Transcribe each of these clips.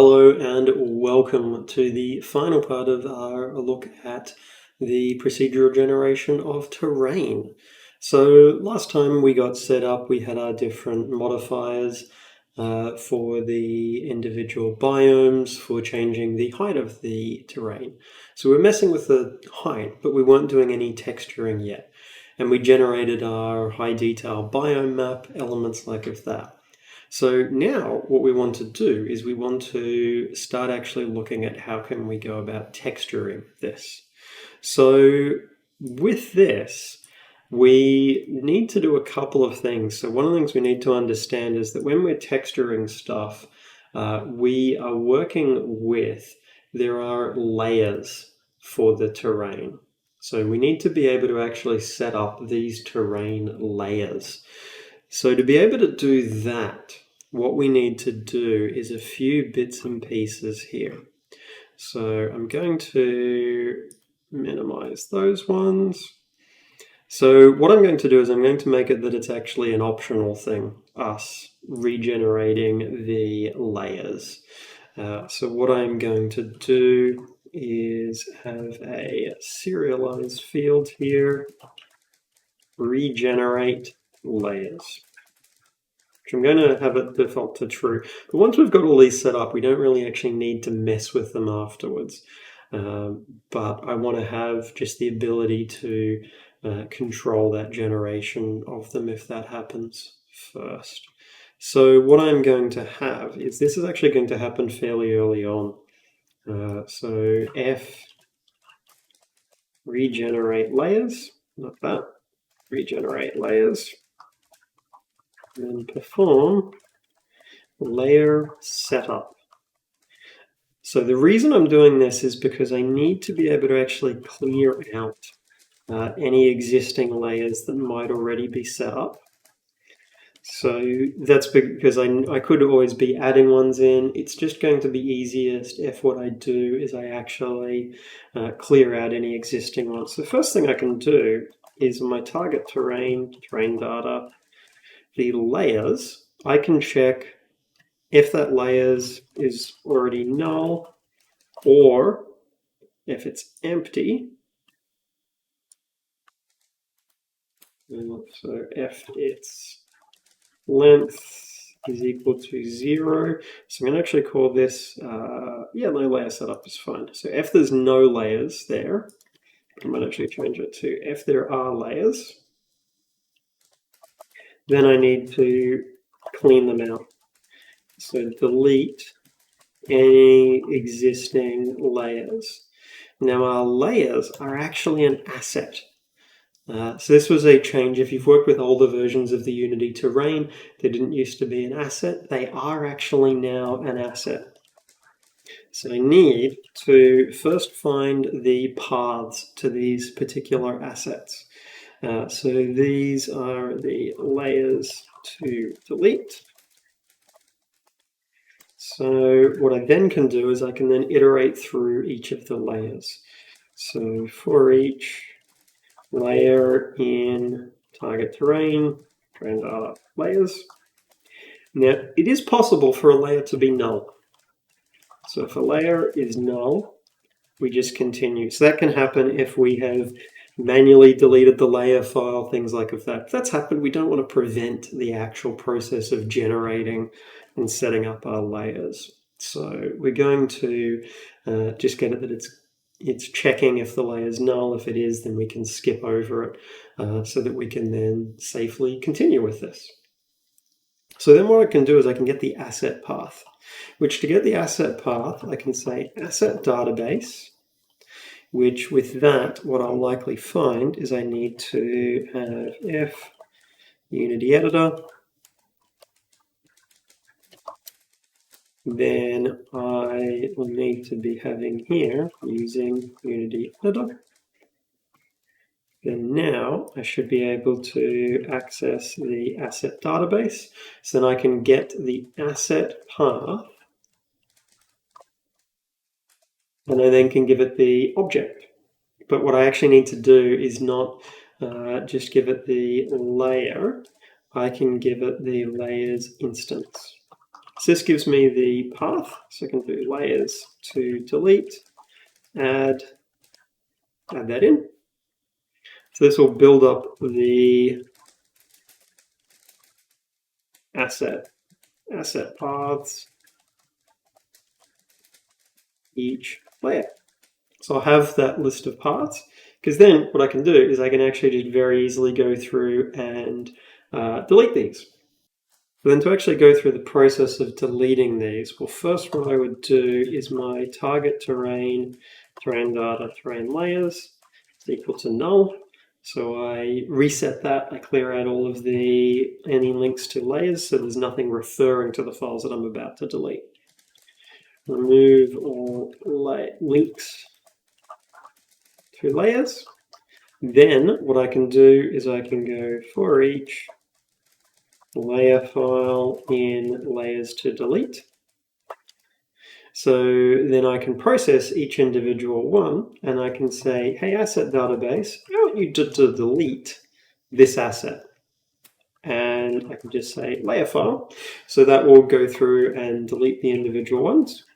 Hello and welcome to the final part of our look at the procedural generation of terrain. So last time we got set up, we had our different modifiers for the individual biomes for changing the height of the terrain. So we're messing with the height, but we weren't doing any texturing yet. And we generated our high detail biome map, elements like of that. So now what we want to do is we want to start actually looking at how can we go about texturing this. So with this, we need to do a couple of things. So one of the things we need to understand is that when we're texturing stuff, we are working with, there are layers for the terrain. So we need to be able to actually set up these terrain layers. So to be able to do that, what we need to do is a few bits and pieces here. So I'm going to minimize those ones. So what I'm going to do is I'm going to make it that it's actually an optional thing, us regenerating the layers. So what I'm going to do is have a serialized field here, regenerate layers, which I'm going to have it default to true. But once we've got all these set up, we don't really actually need to mess with them afterwards. But I want to have just the ability to control that generation of them if that happens first. So what I'm going to have is, this is actually going to happen fairly early on. So F regenerate layers, not that, regenerate layers, and perform layer setup. So the reason I'm doing this is because I need to be able to actually clear out any existing layers that might already be set up. So that's because I could always be adding ones in. It's just going to be easiest if what I do is I actually clear out any existing ones. So the first thing I can do is my target terrain data, the layers, I can check if that layers is already null, or if it's empty. So if its length is equal to 0, so I'm going to actually call this, no layer setup is fine. So if there's no layers there, I might actually change it to if there are layers, then I need to clean them out. So delete any existing layers. Now our layers are actually an asset. So this was a change. If you've worked with older versions of the Unity terrain, they didn't used to be an asset. They are actually now an asset. So I need to first find the paths to these particular assets. So these are the layers to delete. So what I then can do is I can then iterate through each of the layers. So for each layer in target terrain data layers. Now, it is possible for a layer to be null. So if a layer is null, we just continue. So that can happen if we have manually deleted the layer file, things like that. If that's happened, we don't want to prevent the actual process of generating and setting up our layers. So we're going to just get it that it's checking if the layer is null. If it is, then we can skip over it so that we can then safely continue with this. So then what I can do is I can get the asset path, which to get the asset path, I can say asset database, which with that, what I'll likely find is I need to have F Unity editor. Then I will need to be having here using Unity editor. Then now I should be able to access the asset database. So then I can get the asset path, and I then can give it the object. But what I actually need to do is not just give it the layer, I can give it the layers instance. So this gives me the path, so I can do layers to delete, add that in. So this will build up the asset paths each layer. So I'll have that list of paths, because then what I can do is I can actually just very easily go through and delete these. But then to actually go through the process of deleting these, well, first what I would do is my target terrain data, terrain layers is equal to null. So I reset that, I clear out all of any links to layers, so there's nothing referring to the files that I'm about to delete. Remove all links to layers. Then what I can do is I can go for each layer file in layers to delete. So then I can process each individual one, and I can say, hey, asset database, I want you to delete this asset. And I can just say layer file. So that will go through and delete the individual ones.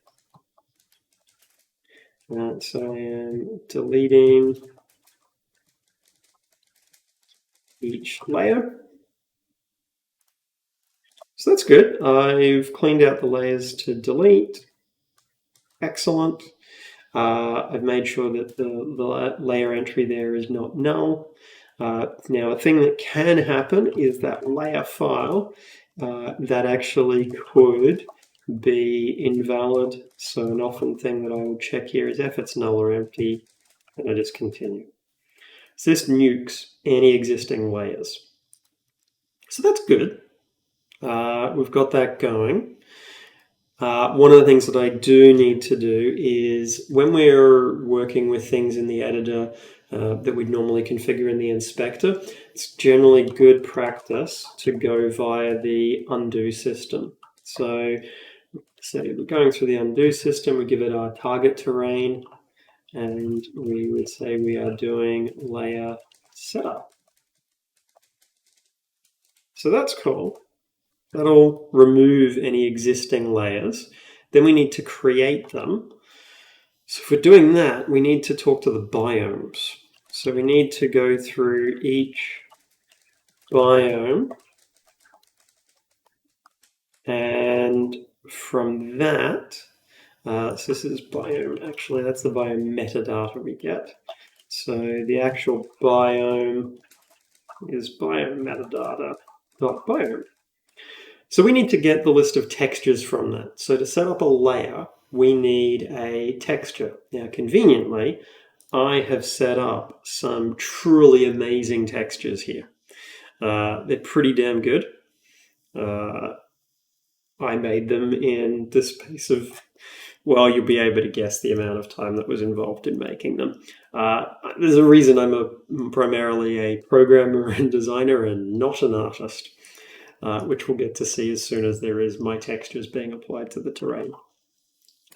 So I am deleting each layer. So that's good. I've cleaned out the layers to delete. Excellent. I've made sure that the layer entry there is not null. Now, a thing that can happen is that layer file that actually could be invalid. So an often thing that I will check here is if it's null or empty, and I just continue. So this nukes any existing layers. So that's good. We've got that going. One of the things that I do need to do is when we're working with things in the editor that we'd normally configure in the inspector, it's generally good practice to go via the undo system. So we're going through the undo system, we give it our target terrain, and we would say we are doing layer setup. So that's cool. That'll remove any existing layers. Then we need to create them. So if we're doing that, we need to talk to the biomes. So we need to go through each biome, and from that, so this is biome, actually that's the biome metadata we get. So the actual biome is biome metadata.biome. So we need to get the list of textures from that. So to set up a layer, we need a texture. Now, conveniently, I have set up some truly amazing textures here. They're pretty damn good. I made them in the space of, well, you'll be able to guess the amount of time that was involved in making them. There's a reason I'm primarily a programmer and designer and not an artist. Which we'll get to see as soon as there is my textures being applied to the terrain.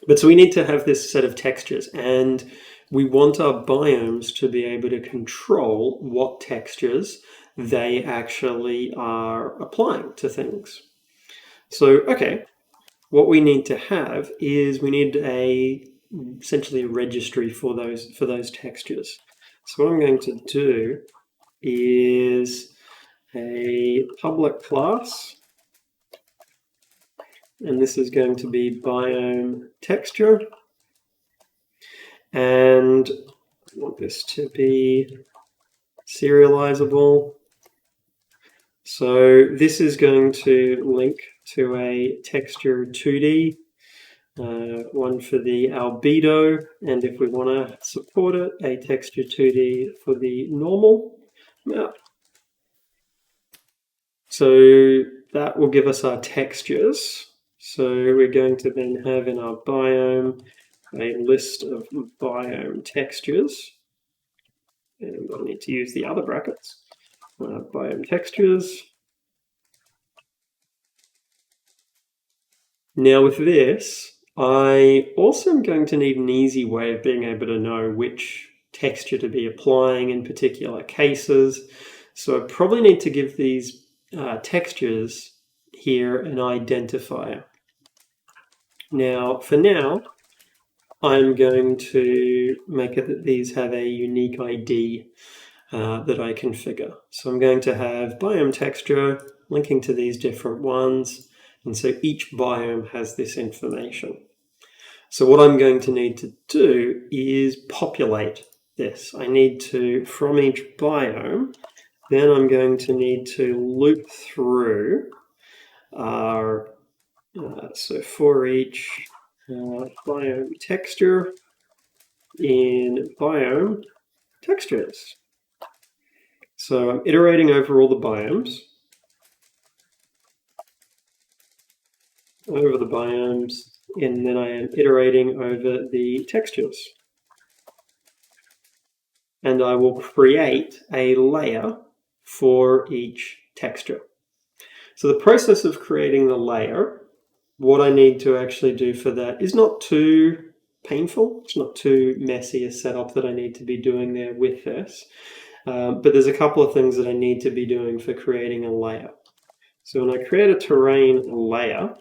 But so we need to have this set of textures, and we want our biomes to be able to control what textures they actually are applying to things. So, okay, what we need to have is we need essentially a registry for those textures. So what I'm going to do is a public class, and this is going to be biome texture, and I want this to be serializable. So this is going to link to a texture 2D, one for the albedo, and if we want to support it, a texture 2D for the normal map. So that will give us our textures. So we're going to then have in our biome a list of biome textures. And I'll need to use the other brackets. Biome textures. Now with this, I also am going to need an easy way of being able to know which texture to be applying in particular cases. So I probably need to give these textures here an identifier. Now, for now, I'm going to make it that these have a unique ID that I configure. So I'm going to have biome texture linking to these different ones, and so each biome has this information. So what I'm going to need to do is populate this. I need to, from each biome, then I'm going to need to loop through our, so for each biome texture in biome textures. So I'm iterating over all the biomes, and then I am iterating over the textures. And I will create a layer for each texture. So the process of creating the layer, what I need to actually do for that is not too painful. It's not too messy a setup that I need to be doing there with this. But there's a couple of things that I need to be doing for creating a layer. So when I create a terrain layer,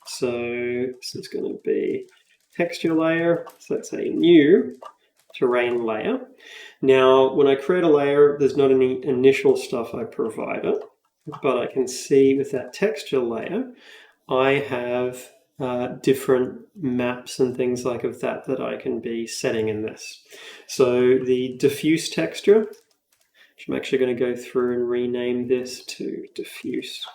so this is going to be texture layer, so that's a new terrain layer. Now, when I create a layer, there's not any initial stuff I provide it, but I can see with that texture layer, I have different maps and things like of that I can be setting in this. So the diffuse texture, which I'm actually going to go through and rename this to diffuse.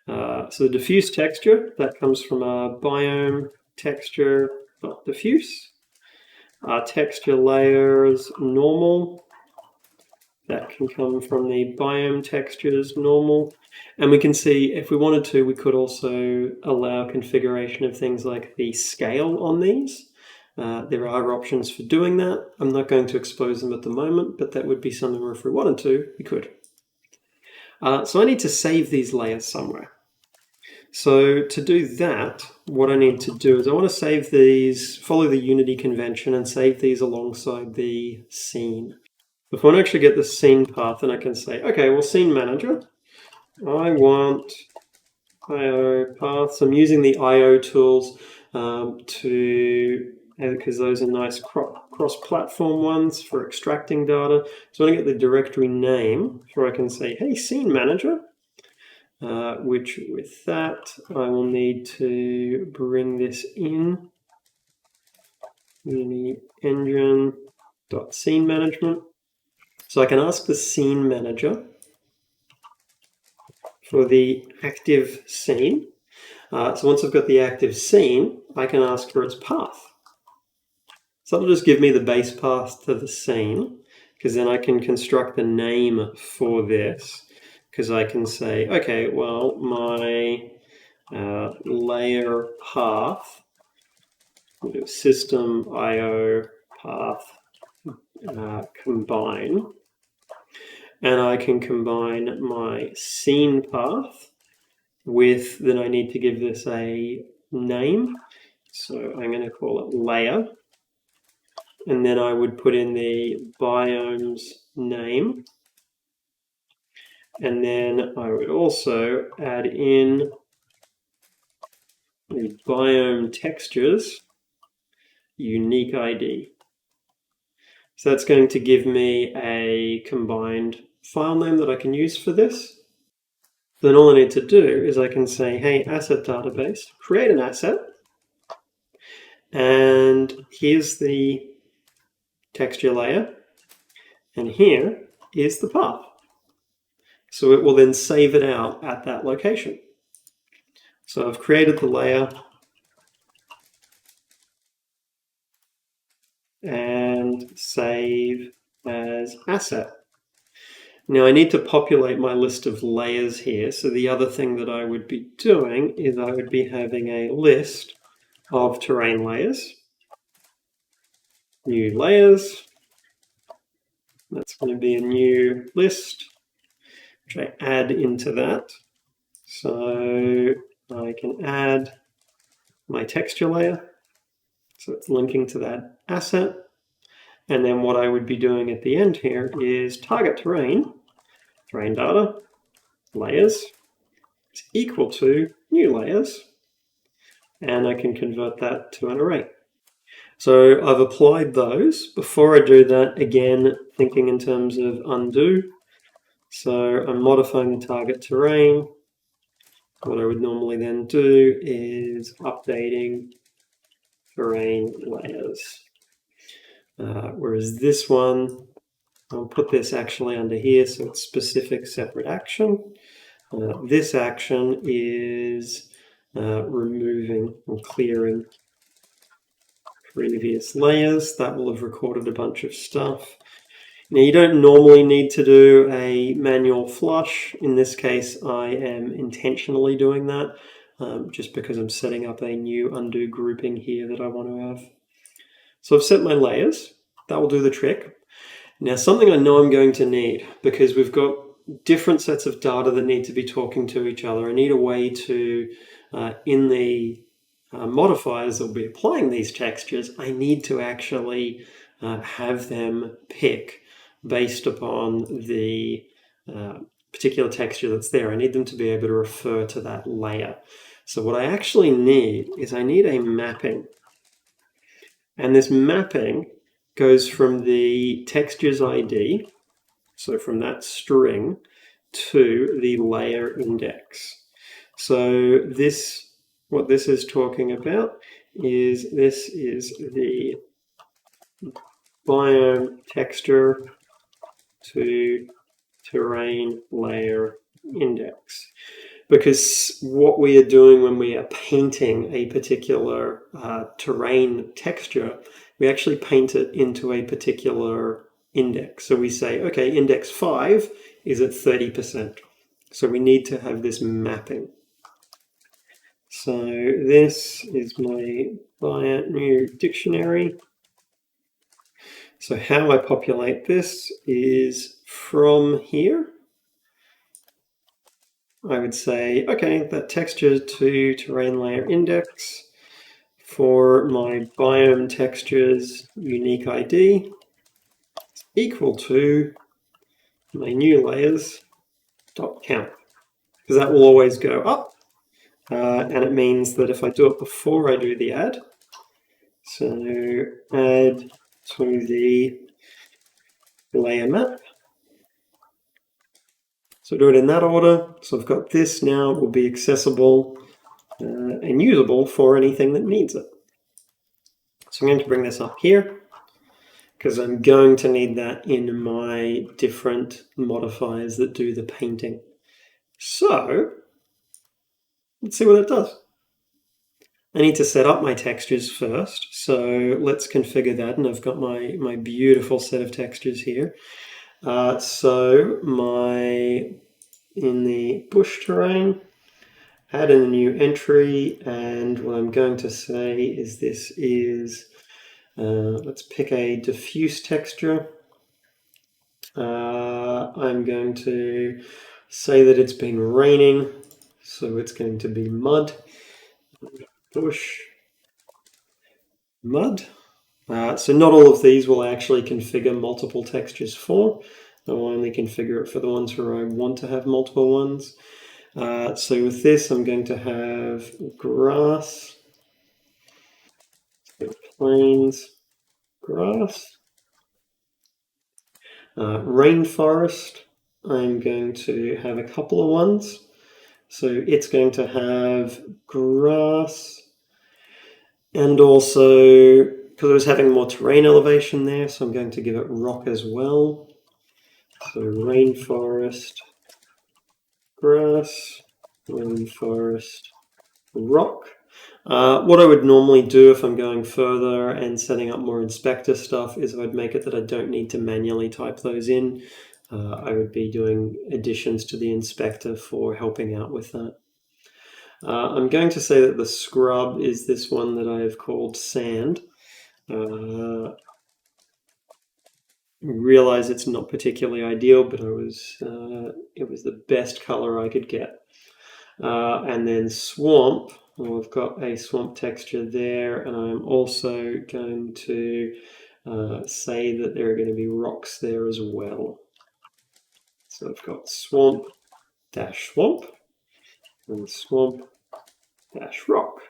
So the diffuse texture, that comes from our biome texture.diffuse. Our texture layers normal, that can come from the biome textures normal. And we can see if we wanted to, we could also allow configuration of things like the scale on these. There are options for doing that. I'm not going to expose them at the moment, but that would be something where if we wanted to, we could. So I need to save these layers somewhere. So to do that, what I need to do is I want to save these, follow the Unity convention and save these alongside the scene. If I want to actually get the scene path, then I can say, okay, well, scene manager, I want IO paths. I'm using the IO tools because those are nice cross-platform ones for extracting data. So when I get the directory name, so I can say, hey, scene manager, which with that, I will need to bring this in, Unity engine.scene management. So I can ask the scene manager for the active scene. So once I've got the active scene, I can ask for its path. So that'll just give me the base path to the scene, because then I can construct the name for this, because I can say, okay, well, my layer path, we'll do system IO path combine, and I can combine my scene path with, then I need to give this a name. So I'm going to call it layer. And then I would put in the biomes name. And then I would also add in the biome textures unique ID. So that's going to give me a combined file name that I can use for this. Then all I need to do is I can say, hey, asset database, create an asset. And here's the texture layer. And here is the path. So it will then save it out at that location. So I've created the layer and save as asset. Now I need to populate my list of layers here. So the other thing that I would be doing is I would be having a list of terrain layers, new layers. That's going to be a new list, which I add into that. So I can add my texture layer. So it's linking to that asset. And then what I would be doing at the end here is target terrain, terrain data, layers. is equal to new layers, and I can convert that to an array. So I've applied those. Before I do that, again, thinking in terms of undo. So I'm modifying the target terrain. What I would normally then do is updating terrain layers. Whereas this one, I'll put this actually under here so it's specific separate action. This action is removing or clearing previous layers. That will have recorded a bunch of stuff. Now you don't normally need to do a manual flush. In this case, I am intentionally doing that just because I'm setting up a new undo grouping here that I want to have. So I've set my layers. That will do the trick. Now something I know I'm going to need, because we've got different sets of data that need to be talking to each other. I need a way to, in the modifiers that will be applying these textures, I need to actually have them pick based upon the particular texture that's there. I need them to be able to refer to that layer. So what I actually need is I need a mapping. And this mapping goes from the textures ID, so from that string, to the layer index. So this, what this is talking about is this is the biome texture to terrain layer index. Because what we are doing when we are painting a particular terrain texture, we actually paint it into a particular index. So we say, okay, index 5 is at 30%. So we need to have this mapping. So this is my new dictionary. So how I populate this is from here. I would say, okay, that texture to terrain layer index for my biome textures unique ID is equal to my new layers dot count, because that will always go up, and it means that if I do it before I do the add, so add to the layer map, so do it in that order. So I've got this now, will be accessible and usable for anything that needs it. So I'm going to bring this up here because I'm going to need that in my different modifiers that do the painting. So let's see what it does. I need to set up my textures first. So let's configure that. And I've got my beautiful set of textures here. So in the bush terrain, add in a new entry, and what I'm going to say is this is, let's pick a diffuse texture. I'm going to say that it's been raining, so it's going to be mud, bush, mud. So not all of these will actually configure multiple textures for. I'll only configure it for the ones where I want to have multiple ones. So with this, I'm going to have grass, plains, grass, rainforest. I'm going to have a couple of ones. So it's going to have grass, and also, because I was having more terrain elevation there, so I'm going to give it rock as well. So rainforest, grass, rainforest, rock. What I would normally do if I'm going further and setting up more inspector stuff is I would make it that I don't need to manually type those in. I would be doing additions to the inspector for helping out with that. I'm going to say that the scrub is this one that I have called sand. Realize it's not particularly ideal, but it was the best color I could get. And then swamp, well, I've got a swamp texture there, and I'm also going to say that there are going to be rocks there as well. So I've got swamp dash swamp, and swamp dash rock.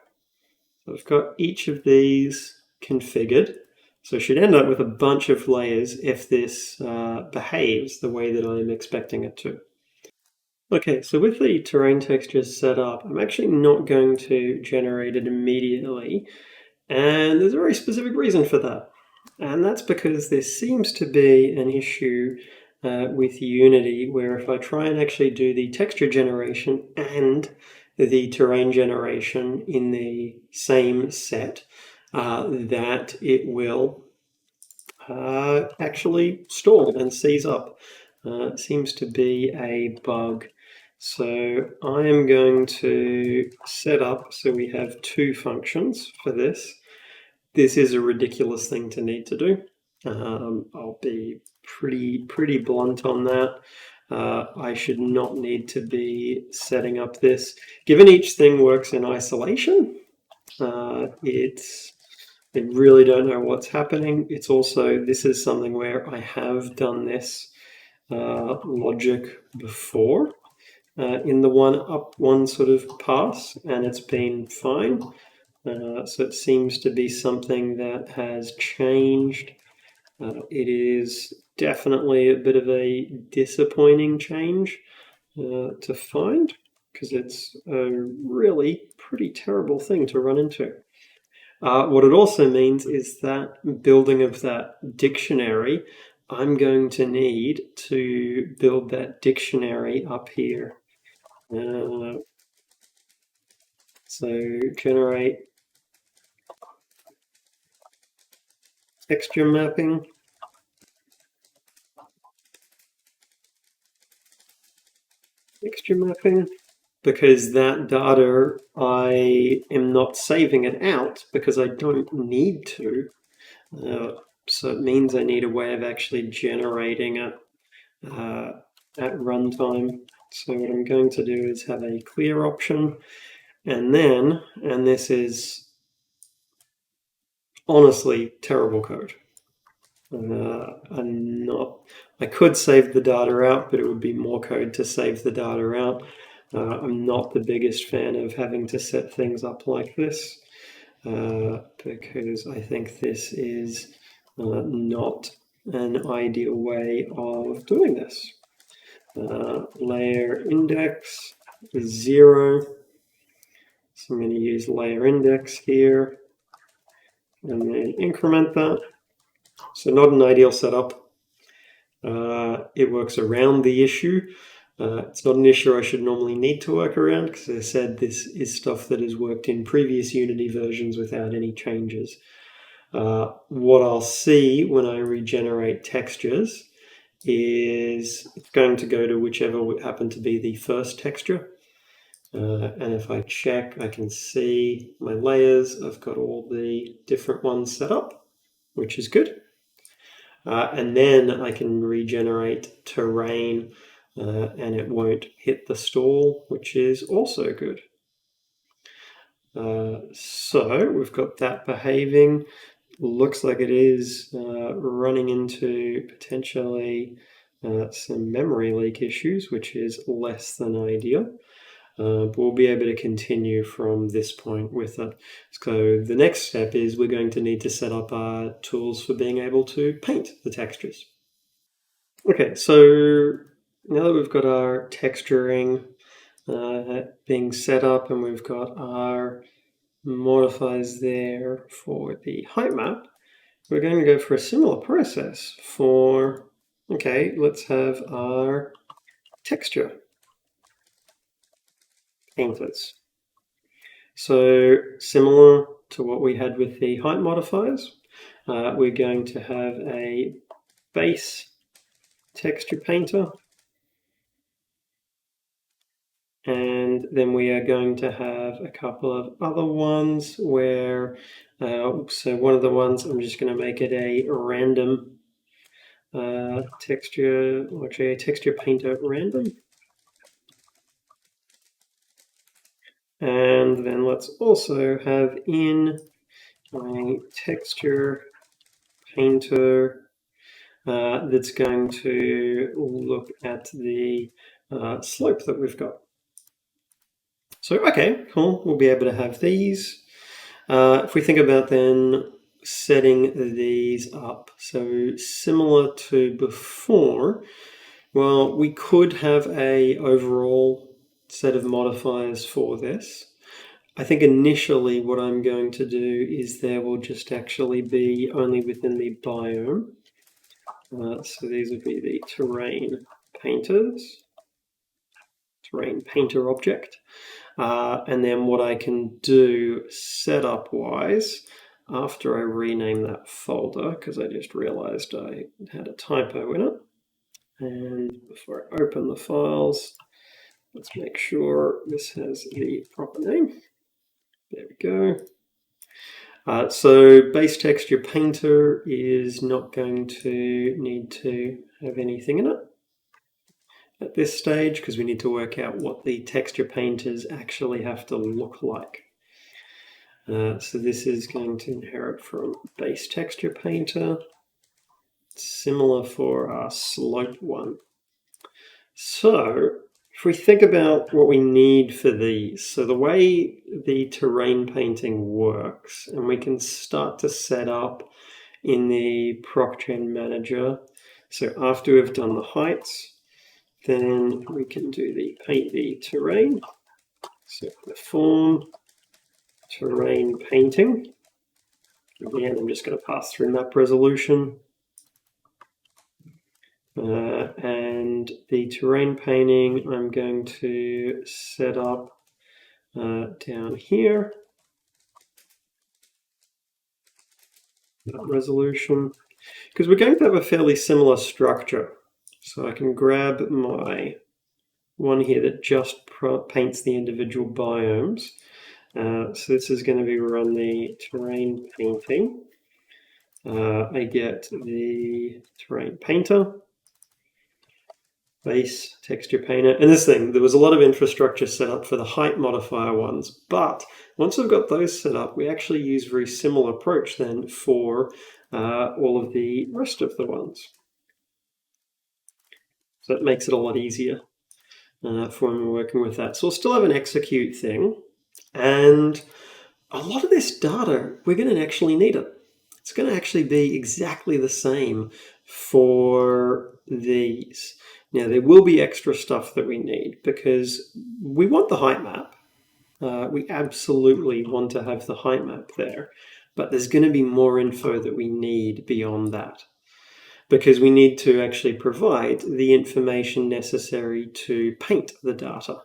So I've got each of these configured. So I should end up with a bunch of layers if this behaves the way that I'm expecting it to. Okay, so with the terrain textures set up, I'm actually not going to generate it immediately. And there's a very specific reason for that. And that's because there seems to be an issue with Unity where if I try and actually do the texture generation and the terrain generation in the same set, that it will actually stall and seize up. It seems to be a bug. So I am going to set up so we have two functions for this. This is a ridiculous thing to need to do. I'll be pretty blunt on that. I should not need to be setting up this. Given each thing works in isolation, I really don't know what's happening. It's also, this is something where I have done this logic before in the one sort of pass, and it's been fine. So it seems to be something that has changed. It is definitely a bit of a disappointing change to find, because it's a really pretty terrible thing to run into. What it also means is that building of that dictionary, I'm going to need to build that dictionary up here. So generate texture mapping. Texture mapping. Because that data, I am not saving it out because I don't need to. So it means I need a way of actually generating it at runtime. So what I'm going to do is have a clear option, and this is honestly terrible code. I could save the data out, but it would be more code to save the data out. I'm not the biggest fan of having to set things up like this because I think this is not an ideal way of doing this. Layer index is 0. So I'm going to use layer index here and then increment that. So not an ideal setup. It works around the issue. It's not an issue I should normally need to work around because, as I said, this is stuff that has worked in previous Unity versions without any changes. What I'll see when I regenerate textures is it's going to go to whichever would happen to be the first texture. And if I check, I can see my layers. I've got all the different ones set up, which is good. And then I can regenerate terrain and it won't hit the stall, which is also good. So we've got that behaving. Looks like it is running into potentially some memory leak issues, which is less than ideal. But we'll be able to continue from this point with it. So the next step is we're going to need to set up our tools for being able to paint the textures. Okay, so now that we've got our texturing being set up and we've got our modifiers there for the height map, we're going to go for a similar process for, okay, let's have our texture painters. So similar to what we had with the height modifiers, we're going to have a base texture painter, and then we are going to have a couple of other ones where, so one of the ones, I'm just going to make it a random texture, actually a texture painter random. And then let's also have in a texture painter that's going to look at the slope that we've got. So, okay, cool. We'll be able to have these. If we think about then setting these up, so similar to before, well, we could have a overall set of modifiers for this. I think initially what I'm going to do is there will just actually be only within the biome. So these would be the terrain painters, terrain painter object. And then what I can do setup wise, after I rename that folder, because I just realized I had a typo in it. And before I open the files, let's make sure this has the proper name. There we go. So base texture painter is not going to need to have anything in it at this stage because we need to work out what the texture painters actually have to look like. So this is going to inherit from base texture painter, similar for our slope one. So if we think about what we need for these, so the way the terrain painting works, and we can start to set up in the ProcGen manager. So after we've done the heights, then we can do the paint the terrain. So the form, terrain painting. Again, I'm just going to pass through map resolution. And the terrain painting, I'm going to set up down here. Resolution. Because we're going to have a fairly similar structure. So I can grab my one here that just paints the individual biomes. So this is going to be run the terrain painting. I get the terrain painter, base texture painter, and this thing, there was a lot of infrastructure set up for the height modifier ones, but once I've got those set up, we actually use a very similar approach then for all of the rest of the ones. So it makes it a lot easier for when we're working with that. So we'll still have an execute thing, and a lot of this data, we're going to actually need it. It's going to actually be exactly the same for these. Now, there will be extra stuff that we need because we want the height map. We absolutely want to have the height map there, but there's going to be more info that we need beyond that because we need to actually provide the information necessary to paint the data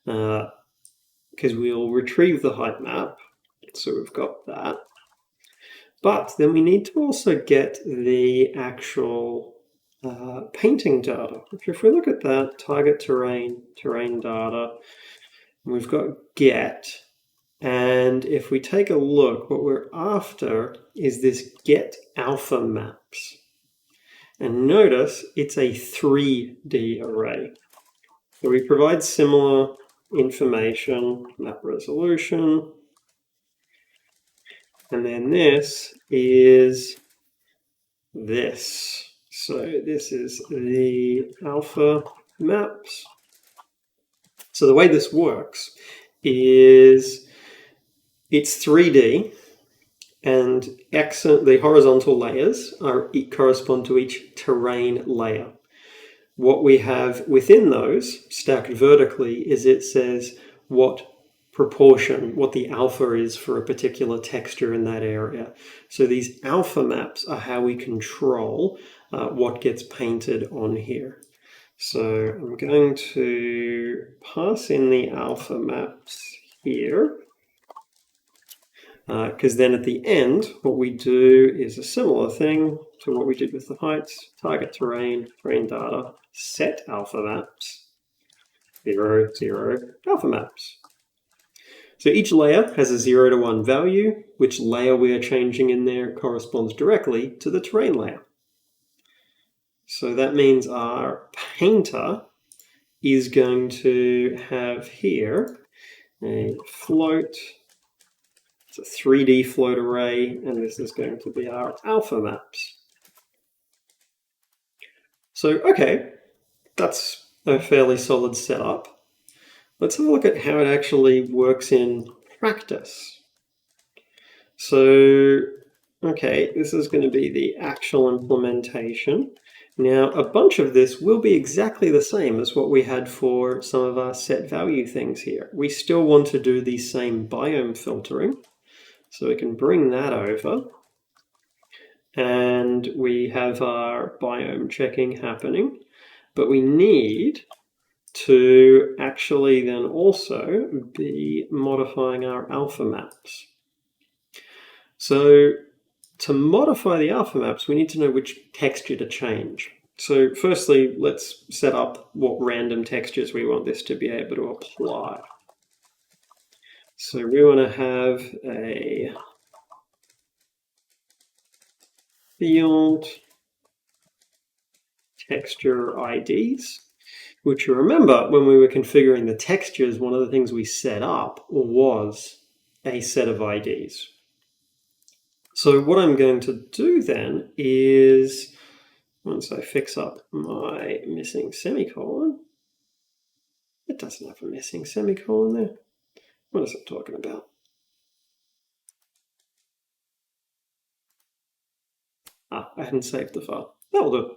because we'll retrieve the height map. So we've got that. But then we need to also get the actual painting data. If we look at that, target terrain, terrain data, we've got get. And if we take a look, what we're after is this get alpha maps. And notice it's a 3D array. So we provide similar information, map resolution, and then this is this. So this is the alpha maps. So the way this works is it's 3D and the horizontal layers correspond to each terrain layer. What we have within those stacked vertically is it says what proportion, what the alpha is for a particular texture in that area. So these alpha maps are how we control what gets painted on here. So I'm going to pass in the alpha maps here because then at the end what we do is a similar thing to what we did with the heights, target terrain, terrain data, set alpha maps, 0, 0, alpha maps. So each layer has a 0 to 1 value. Which layer we are changing in there corresponds directly to the terrain layer. So that means our painter is going to have here a float. It's a 3D float array, and this is going to be our alpha maps. So, okay, that's a fairly solid setup. let's have a look at how it actually works in practice. So, okay, this is going to be the actual implementation. Now, a bunch of this will be exactly the same as what we had for some of our set value things here. We still want to do the same biome filtering. So we can bring that over. And we have our biome checking happening. But we need to actually then also be modifying our alpha maps. So to modify the alpha maps, we need to know which texture to change. So firstly, let's set up what random textures we want this to be able to apply. So we want to have a field texture IDs, which you remember when we were configuring the textures, one of the things we set up was a set of IDs. So what I'm going to do then is, once I fix up my missing semicolon, it doesn't have a missing semicolon there. What is it talking about? I hadn't saved the file. That'll do.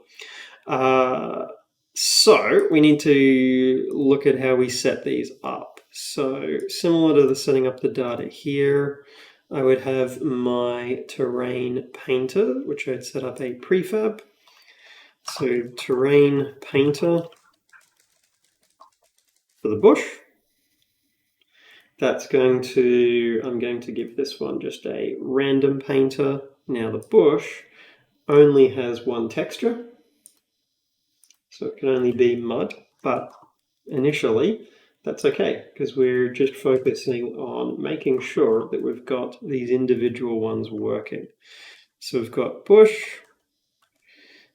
So we need to look at how we set these up. So similar to the setting up the data here, I would have my terrain painter, which I'd set up a prefab. So terrain painter for the bush. I'm going to give this one just a random painter. Now the bush only has one texture, so it can only be mud, but initially that's okay because we're just focusing on making sure that we've got these individual ones working. So we've got bush,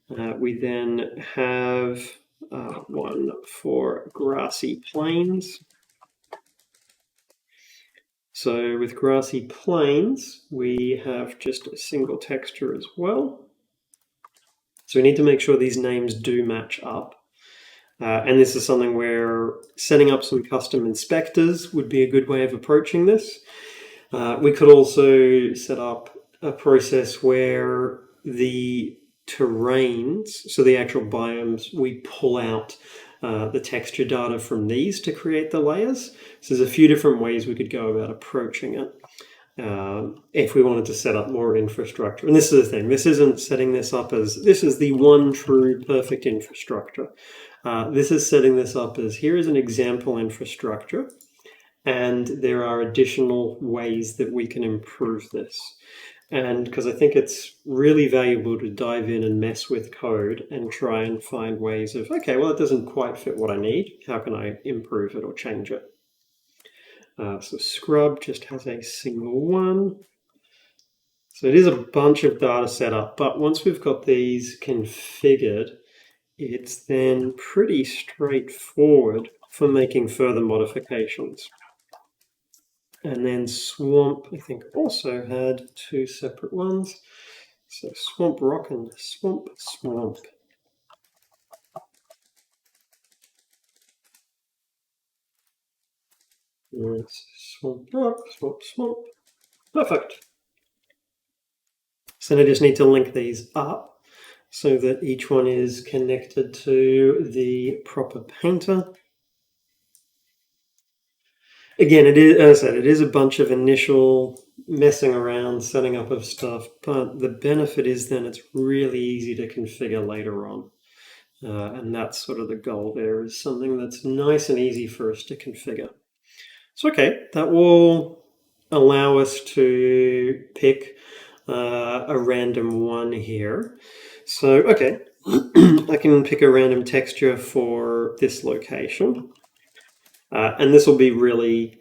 we then have one for Grassy Plains. So with Grassy Plains, we have just a single texture as well. So we need to make sure these names do match up. And this is something where setting up some custom inspectors would be a good way of approaching this. We could also set up a process where the terrains, so the actual biomes, we pull out the texture data from these to create the layers. So there's a few different ways we could go about approaching it. If we wanted to set up more infrastructure. And this is the thing, this isn't setting this up as, this is the one true perfect infrastructure. This is setting this up as, here is an example infrastructure, and there are additional ways that we can improve this. And because I think it's really valuable to dive in and mess with code and try and find ways of, okay, well, it doesn't quite fit what I need. How can I improve it or change it? So scrub just has a single one. So it is a bunch of data set up, but once we've got these configured, it's then pretty straightforward for making further modifications. And then swamp, I think, also had two separate ones. So swamp rock and swamp. Swamp rock, swamp. Perfect. So I just need to link these up so that each one is connected to the proper painter. Again, it is, as I said, it is a bunch of initial messing around, setting up of stuff, but the benefit is then it's really easy to configure later on. And that's sort of the goal there, is something that's nice and easy for us to configure. So, okay, that will allow us to pick a random one here. So, okay, I can pick a random texture for this location. And this will be really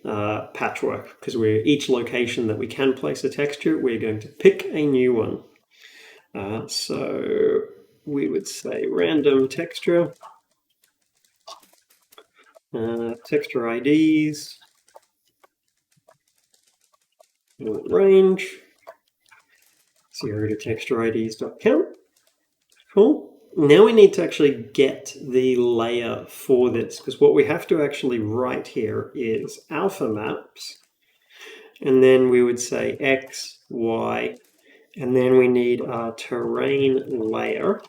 patchwork, because each location that we can place a texture, we're going to pick a new one. So we would say random texture, texture IDs, range, 0 to texture IDs.count. Cool. Now we need to actually get the layer for this, because what we have to actually write here is alpha maps, and then we would say X, Y, and then we need our terrain layer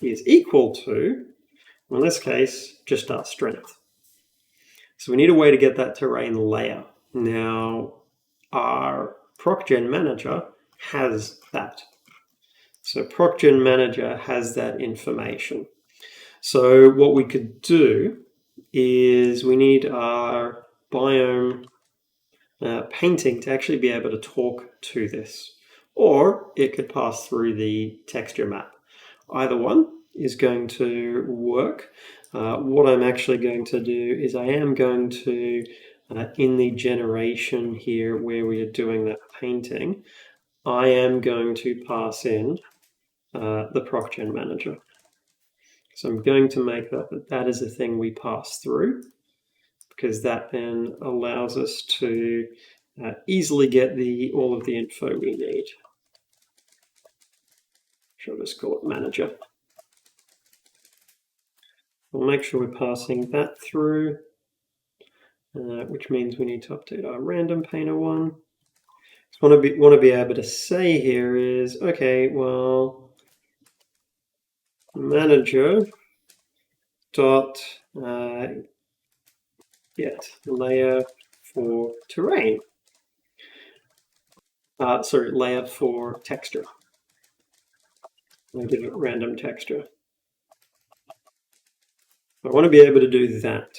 is equal to, in this case, just our strength. So we need a way to get that terrain layer. Now, our ProcGen manager has that. So ProcGen manager has that information. So what we could do is we need our biome painting to actually be able to talk to this, or it could pass through the texture map. Either one is going to work. What I'm actually going to do is I am going to, in the generation here where we are doing that painting, I am going to pass in the ProcGen manager. So I'm going to make that is a thing we pass through, because that then allows us to easily get all of the info we need. I'll just call it manager. We'll make sure we're passing that through, which means we need to update our random painter one. So what I want to be able to say here is, okay, well, manager dot get layer for terrain. Sorry, layer for texture. I'll give it random texture. I want to be able to do that.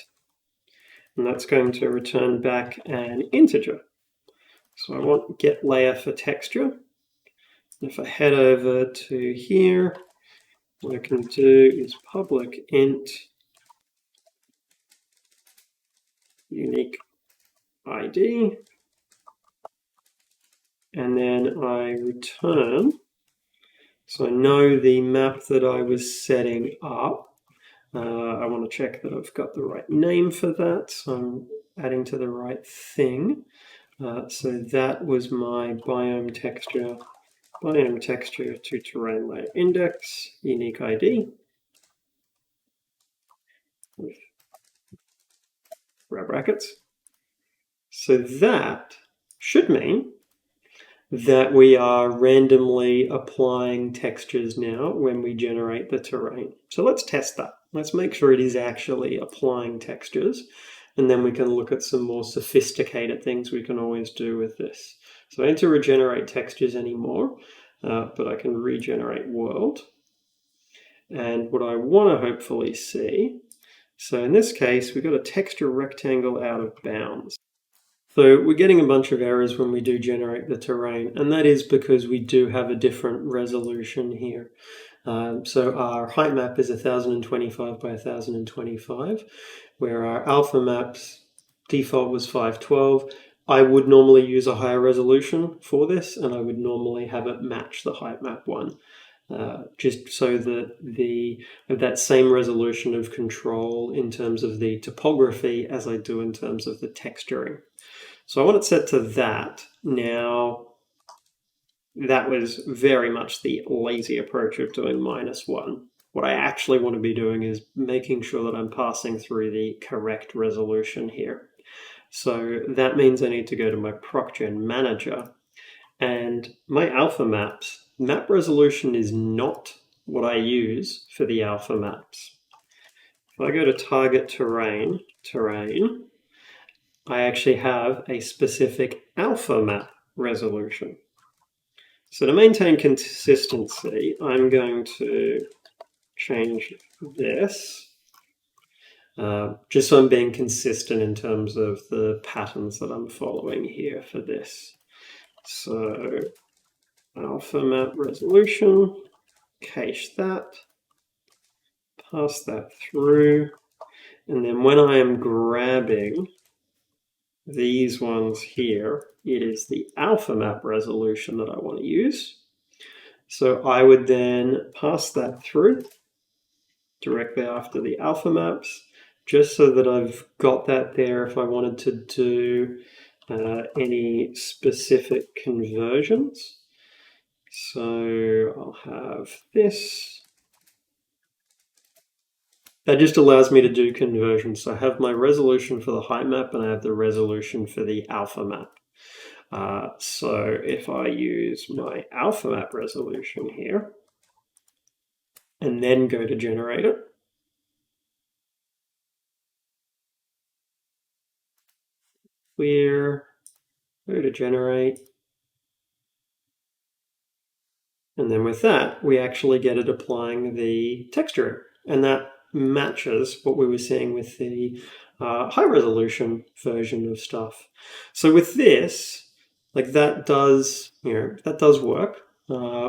And that's going to return back an integer. So I want get layer for texture. If I head over to here, what I can do is public int unique ID, and then I return. So I know the map that I was setting up. I want to check that I've got the right name for that, so I'm adding to the right thing. So that was my biome texture to terrain layer index, unique ID. With brackets. So that should mean that we are randomly applying textures now when we generate the terrain. So let's test that. Let's make sure it is actually applying textures, and then we can look at some more sophisticated things we can always do with this. So I need to regenerate textures anymore, but I can regenerate world. And what I want to hopefully see, so in this case, we've got a texture rectangle out of bounds. So we're getting a bunch of errors when we do generate the terrain, and that is because we do have a different resolution here. So our height map is 1025 by 1025, where our alpha map's default was 512. I would normally use a higher resolution for this, and I would normally have it match the height map one. Just so that that same resolution of control in terms of the topography as I do in terms of the texturing. So I want it set to that. Now, that was very much the lazy approach of doing -1. What I actually want to be doing is making sure that I'm passing through the correct resolution here. So that means I need to go to my ProcGen manager, and my alpha maps, map resolution is not what I use for the alpha maps. If I go to target terrain, I actually have a specific alpha map resolution. So to maintain consistency, I'm going to change this, just so I'm being consistent in terms of the patterns that I'm following here for this. So alpha map resolution, cache that, pass that through, and then when I am grabbing these ones here, it is the alpha map resolution that I want to use. So I would then pass that through directly after the alpha maps, just so that I've got that there if I wanted to do any specific conversions. So I'll have this, that just allows me to do conversions. So I have my resolution for the height map and I have the resolution for the alpha map. So if I use my alpha map resolution here and then go to generate it, clear, go to generate, and then with that, we actually get it applying the texture, and that matches what we were seeing with the high resolution version of stuff. So with this, like that does work.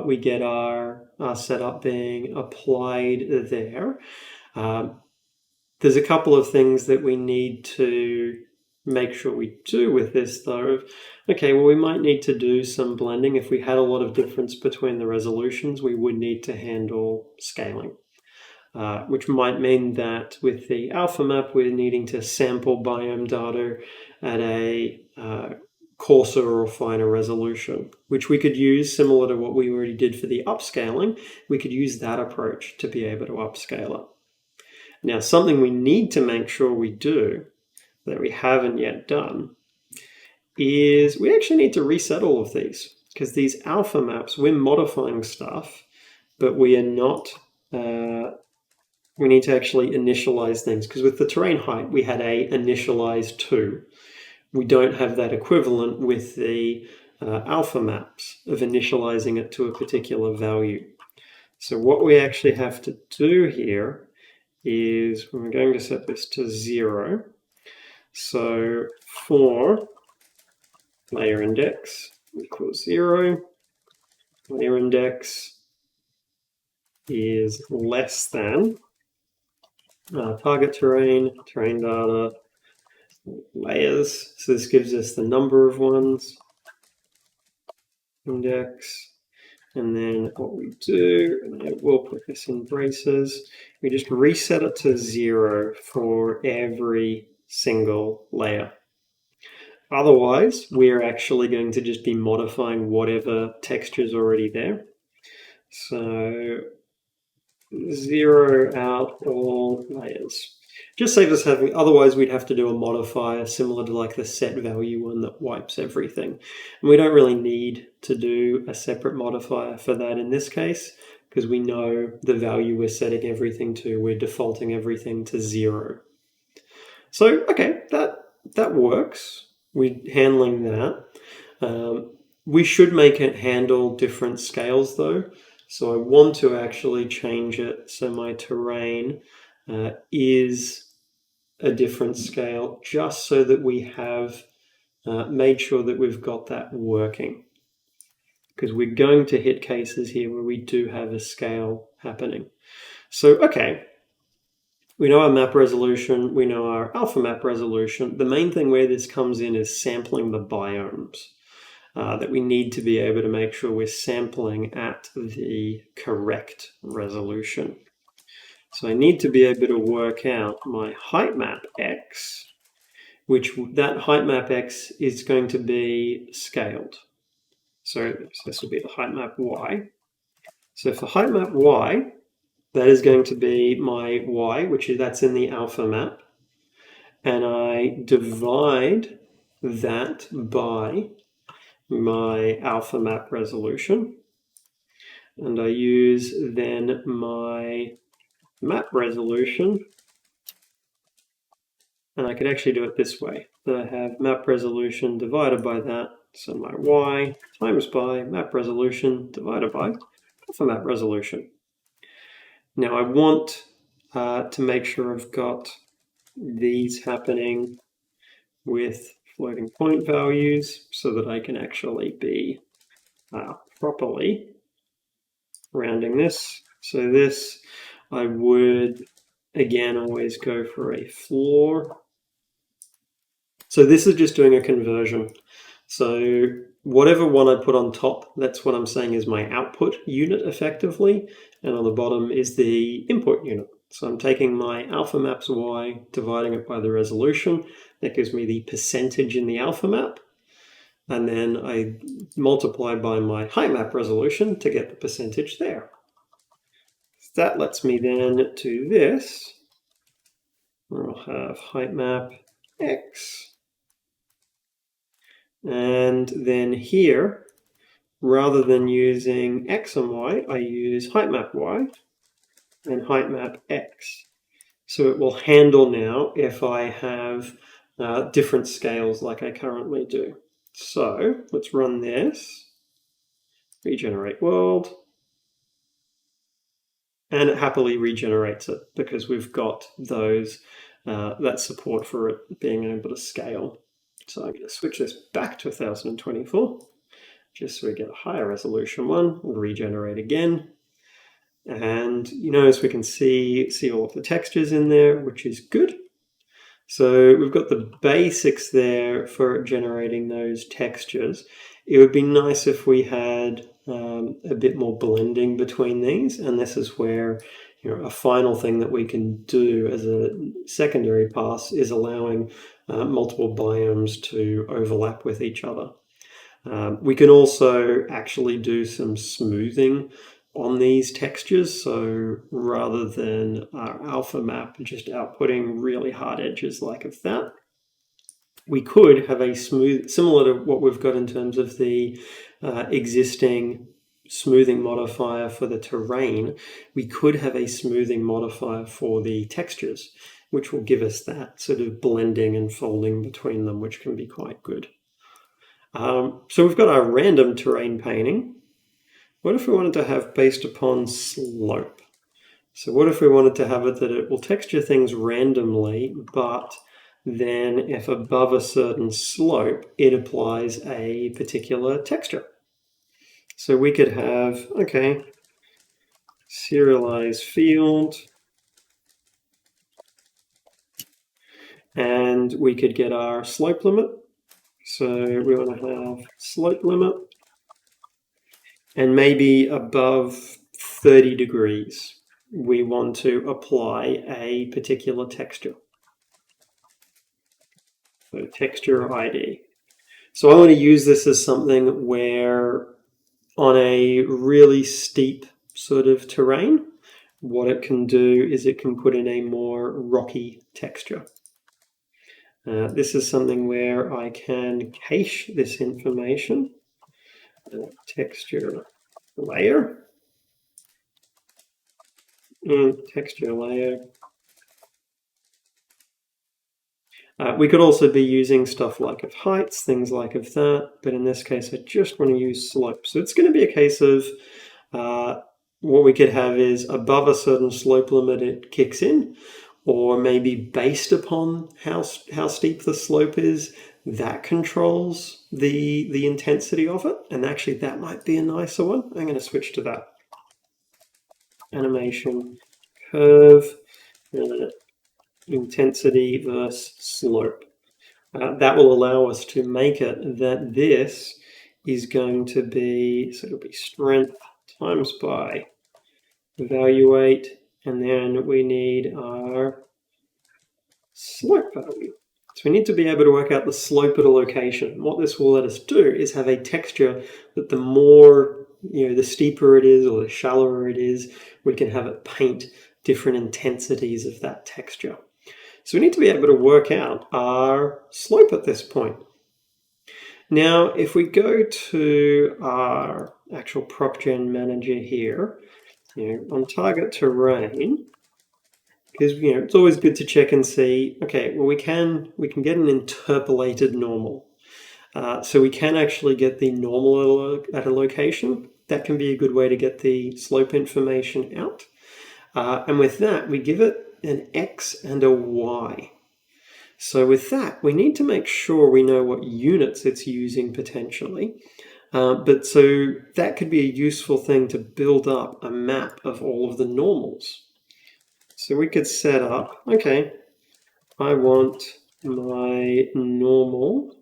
We get our setup being applied there. There's a couple of things that we need to make sure we do with this though. Okay, well, we might need to do some blending. If we had a lot of difference between the resolutions, we would need to handle scaling, which might mean that with the alpha map, we're needing to sample biome data at a coarser or finer resolution, which we could use similar to what we already did for the upscaling. We could use that approach to be able to upscale it. Now, something we need to make sure we do that we haven't yet done is we actually need to reset all of these, because these alpha maps, we're modifying stuff, but we are not, we need to actually initialize things, because with the terrain height, we had a initialize to. We don't have that equivalent with the alpha maps of initializing it to a particular value. So what we actually have to do here is we're going to set this to 0. So for layer index equals 0, layer index is less than target terrain, terrain data, layers. So this gives us the number of ones, index, and then what we do, and we'll put this in braces, we just reset it to 0 for every single layer. Otherwise, we're actually going to just be modifying whatever texture is already there. So 0 out all layers. Just saves us having, otherwise we'd have to do a modifier similar to like the set value one that wipes everything. And we don't really need to do a separate modifier for that in this case, because we know the value we're setting everything to, we're defaulting everything to 0. So, okay, that works. We're handling that. We should make it handle different scales though. So I want to actually change it so my terrain is a different scale, just so that we have made sure that we've got that working. Because we're going to hit cases here where we do have a scale happening. So, okay, we know our map resolution, we know our alpha map resolution. The main thing where this comes in is sampling the biomes. That we need to be able to make sure we're sampling at the correct resolution. So I need to be able to work out my height map X, which that height map X is going to be scaled. So this will be the height map Y. So for height map Y, that is going to be my Y, that's in the alpha map. And I divide that by my alpha map resolution, and I use then my map resolution, and I could actually do it this way. So I have map resolution divided by that, so my Y times by map resolution divided by alpha map resolution. Now I want to make sure I've got these happening with floating point values so that I can actually be properly rounding this. So this, I would again always go for a floor. So this is just doing a conversion. So whatever one I put on top, that's what I'm saying is my output unit effectively, and on the bottom is the input unit. So I'm taking my alpha maps Y, dividing it by the resolution. That gives me the percentage in the alpha map. And then I multiply by my height map resolution to get the percentage there. That lets me then do this. I'll have height map X. And then here, rather than using X and Y, I use height map Y and height map X. So it will handle now if I have different scales like I currently do. So let's run this, regenerate world, and it happily regenerates it because we've got those that support for it being able to scale. So I'm going to switch this back to 1024 just so we get a higher resolution one. We'll regenerate again. And you notice we can see all of the textures in there, which is good. So we've got the basics there for generating those textures. It would be nice if we had a bit more blending between these, and this is where a final thing that we can do as a secondary pass is allowing multiple biomes to overlap with each other. We can also actually do some smoothing on these textures, so rather than our alpha map just outputting really hard edges like of that, we could have a smooth, similar to what we've got in terms of the existing smoothing modifier for the terrain, we could have a smoothing modifier for the textures, which will give us that sort of blending and folding between them, which can be quite good. So we've got our random terrain painting. What if we wanted to have based upon slope? So what if we wanted to have it that it will texture things randomly, but then if above a certain slope, it applies a particular texture? So we could have, okay, serialize field, and we could get our slope limit. So we want to have slope limit, and maybe above 30 degrees, we want to apply a particular texture. So texture ID. So I want to use this as something where on a really steep sort of terrain, what it can do is it can put in a more rocky texture. This is something where I can cache this information. Texture layer. And texture layer. We could also be using stuff like of heights, things like of that, but in this case I just want to use slope. So it's going to be a case of what we could have is above a certain slope limit it kicks in, or maybe based upon how steep the slope is, that controls the intensity of it, and actually that might be a nicer one. I'm going to switch to that. Animation, curve, intensity versus slope. That will allow us to make it that this is going to be, so it'll be strength times by evaluate, and then we need our slope value. So we need to be able to work out the slope at a location. What this will let us do is have a texture that the more, the steeper it is or the shallower it is, we can have it paint different intensities of that texture. So we need to be able to work out our slope at this point. Now, if we go to our actual PropGen manager here, on target terrain, because it's always good to check and see, okay, well we can get an interpolated normal. So we can actually get the normal at a location. That can be a good way to get the slope information out. And with that, we give it an X and a Y. So with that, we need to make sure we know what units it's using potentially. But so that could be a useful thing to build up a map of all of the normals. So we could set up, okay, I want my normal,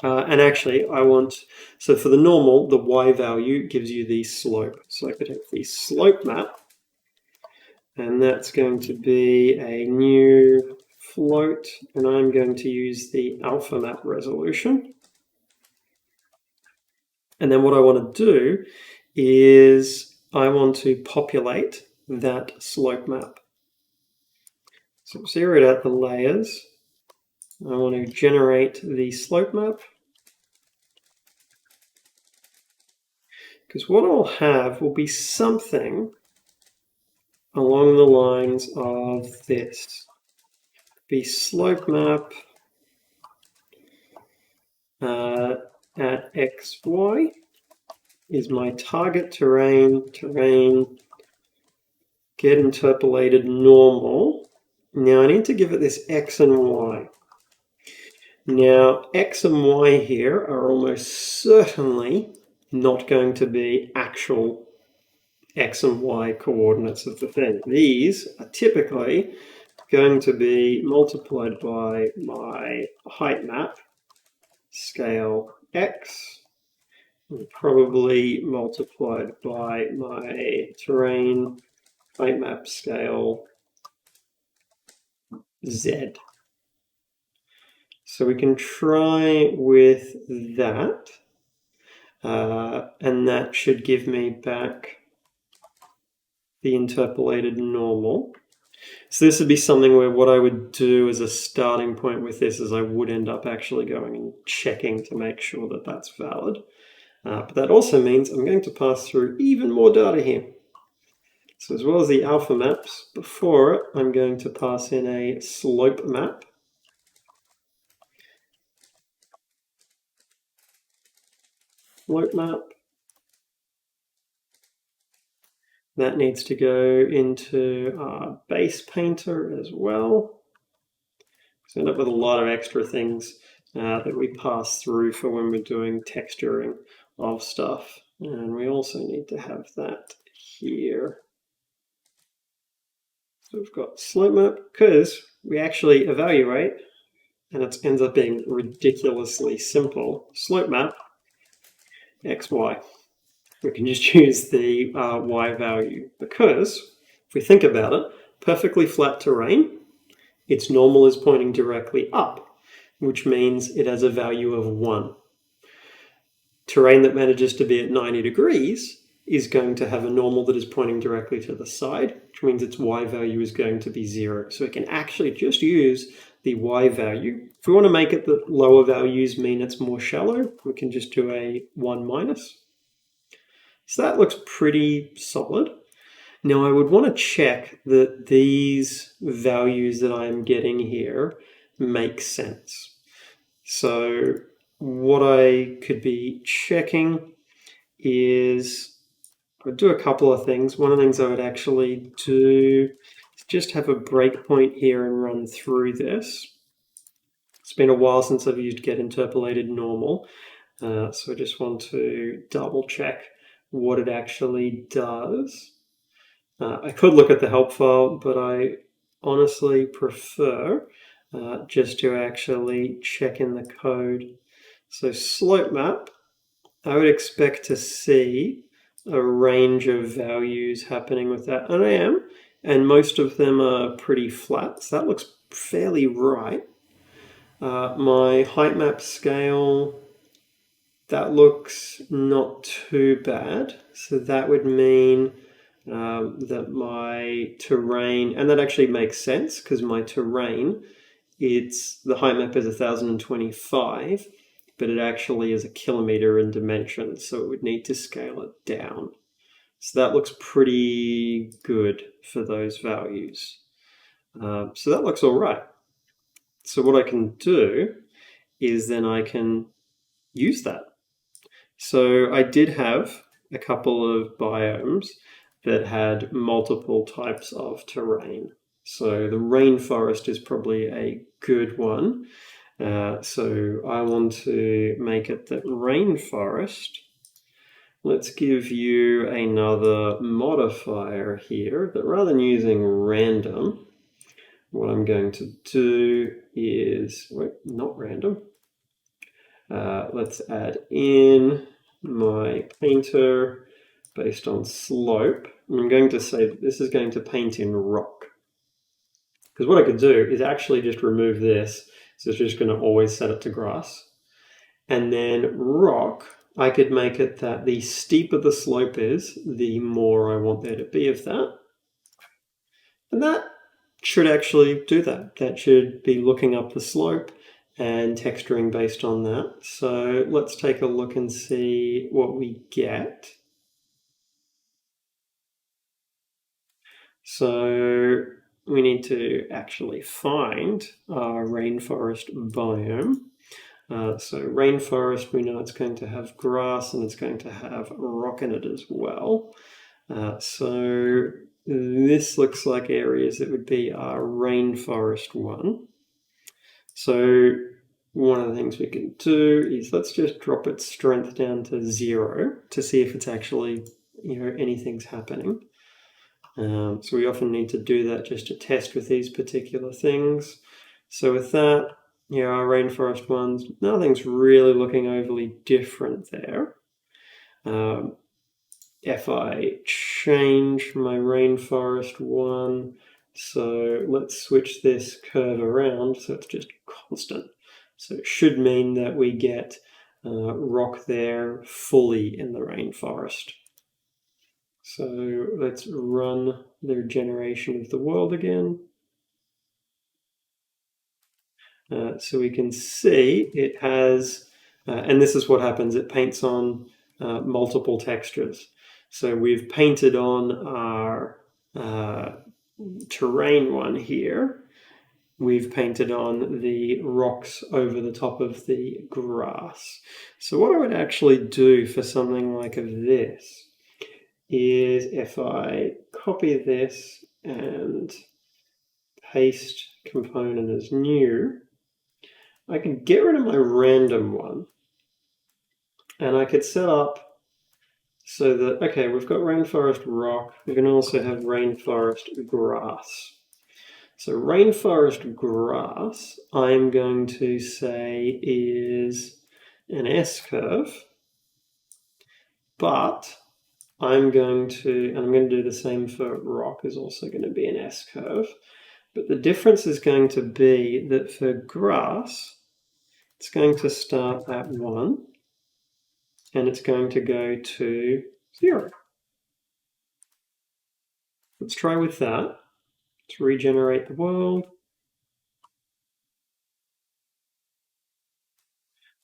and actually I want, so for the normal, the Y value gives you the slope. So I could have the slope map, and that's going to be a new float, and I'm going to use the alpha map resolution. And then what I want to do is I want to populate that slope map. So I've zeroed out the layers. I want to generate the slope map. Because what I'll have will be something along the lines of this. Be slope map at XY is my target terrain, get interpolated normal. Now I need to give it this X and Y. Now X and Y here are almost certainly not going to be actual X and Y coordinates of the thing. These are typically going to be multiplied by my height map, scale X, and probably multiplied by my terrain, height map, scale Z. So we can try with that, and that should give me back the interpolated normal. So this would be something where what I would do as a starting point with this is I would end up actually going and checking to make sure that that's valid. But that also means I'm going to pass through even more data here. So as well as the alpha maps, before it, I'm going to pass in a slope map. Slope map. That needs to go into our base painter as well. So end up with a lot of extra things that we pass through for when we're doing texturing of stuff. And we also need to have that here. So we've got slope map, because we actually evaluate, and it ends up being ridiculously simple. Slope map, XY. We can just use the Y value, because if we think about it, perfectly flat terrain, its normal is pointing directly up, which means it has a value of 1. Terrain that manages to be at 90 degrees is going to have a normal that is pointing directly to the side, which means its Y value is going to be 0. So we can actually just use the Y value. If we want to make it that lower values mean it's more shallow, we can just do a 1 minus. So that looks pretty solid. Now I would want to check that these values that I'm getting here make sense. So what I could be checking is, I'd do a couple of things. One of the things I would actually do is just have a breakpoint here and run through this. It's been a while since I've used get interpolated normal, so I just want to double check what it actually does. I could look at the help file, but I honestly prefer just to actually check in the code. So slope map, I would expect to see a range of values happening with that, and I am, and most of them are pretty flat, so that looks fairly right. My height map scale, that looks not too bad, so that would mean that my terrain, and that actually makes sense because my terrain, the height map is 1025, but it actually is a kilometer in dimension, so it would need to scale it down. So that looks pretty good for those values. So that looks all right. So what I can do is then I can use that. So I did have a couple of biomes that had multiple types of terrain. So the rainforest is probably a good one. So I want to make it that rainforest. Let's give you another modifier here that rather than using random, what I'm going to do is, wait, not random. Let's add in my painter based on slope. I'm going to say that this is going to paint in rock. Because what I could do is actually just remove this. So it's just going to always set it to grass. And then rock, I could make it that the steeper the slope is, the more I want there to be of that. And that should actually do that. That should be looking up the slope and texturing based on that. So let's take a look and see what we get. So we need to actually find our rainforest biome. So rainforest, we know it's going to have grass and it's going to have rock in it as well. So this looks like areas that would be our rainforest one. So one of the things we can do is let's just drop its strength down to 0 to see if it's actually, anything's happening. So we often need to do that just to test with these particular things. So with that, our rainforest ones, nothing's really looking overly different there. If I change my rainforest one, so let's switch this curve around so it's just constant. So it should mean that we get rock there fully in the rainforest. So let's run the regeneration of the world again. So we can see it has, and this is what happens, it paints on multiple textures. So we've painted on our terrain one here. We've painted on the rocks over the top of the grass. So what I would actually do for something like this is if I copy this and paste component as new, I can get rid of my random one and I could set up so that, okay, we've got rainforest rock, we can also have rainforest grass. So rainforest grass, I'm going to say is an S-curve, but I'm going to do the same for rock, is also going to be an S-curve. But the difference is going to be that for grass, it's going to start at 1 and it's going to go to 0. Let's try with that. Let's regenerate the world.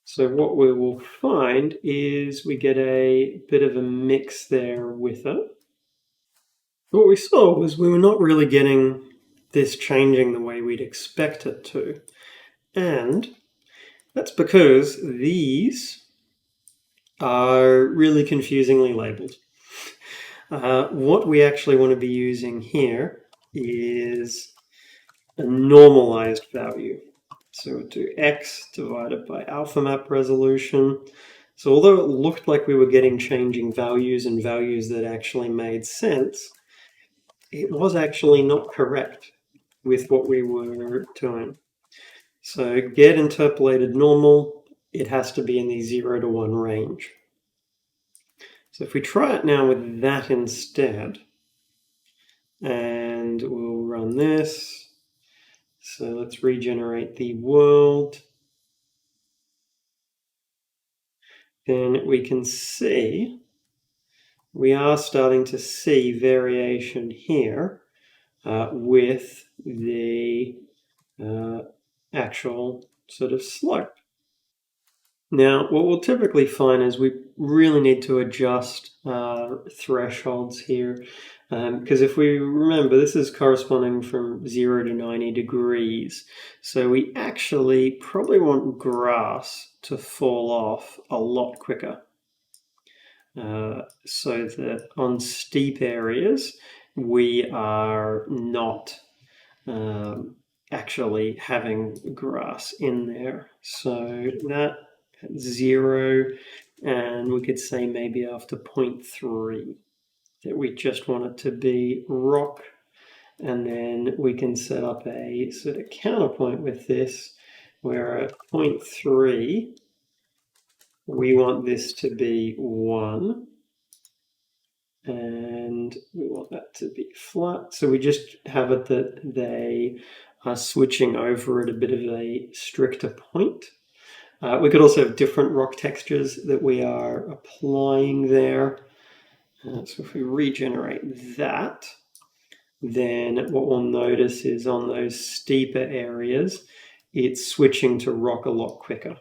So what we will find is we get a bit of a mix there with it. What we saw was we were not really getting this changing the way we'd expect it to. And that's because these are really confusingly labeled. What we actually want to be using here is a normalized value. So we'll do x divided by alpha map resolution. So although it looked like we were getting changing values and values that actually made sense, it was actually not correct with what we were doing. So get interpolated normal, it has to be in the 0 to 1 range. So if we try it now with that instead, and we'll run this. So let's regenerate the world. Then we can see, we are starting to see variation here with the actual sort of slope. Now, what we'll typically find is we really need to adjust thresholds here, because if we remember, this is corresponding from 0 to 90 degrees. So we actually probably want grass to fall off a lot quicker. So that on steep areas, we are not actually having grass in there. So that 0, and we could say maybe after 0.3 that we just want it to be rock, and then we can set up a sort of counterpoint with this where at 0.3 we want this to be 1 and we want that to be flat. So we just have it that they are switching over at a bit of a stricter point. We could also have different rock textures that we are applying there. So if we regenerate that, then what we'll notice is on those steeper areas, it's switching to rock a lot quicker.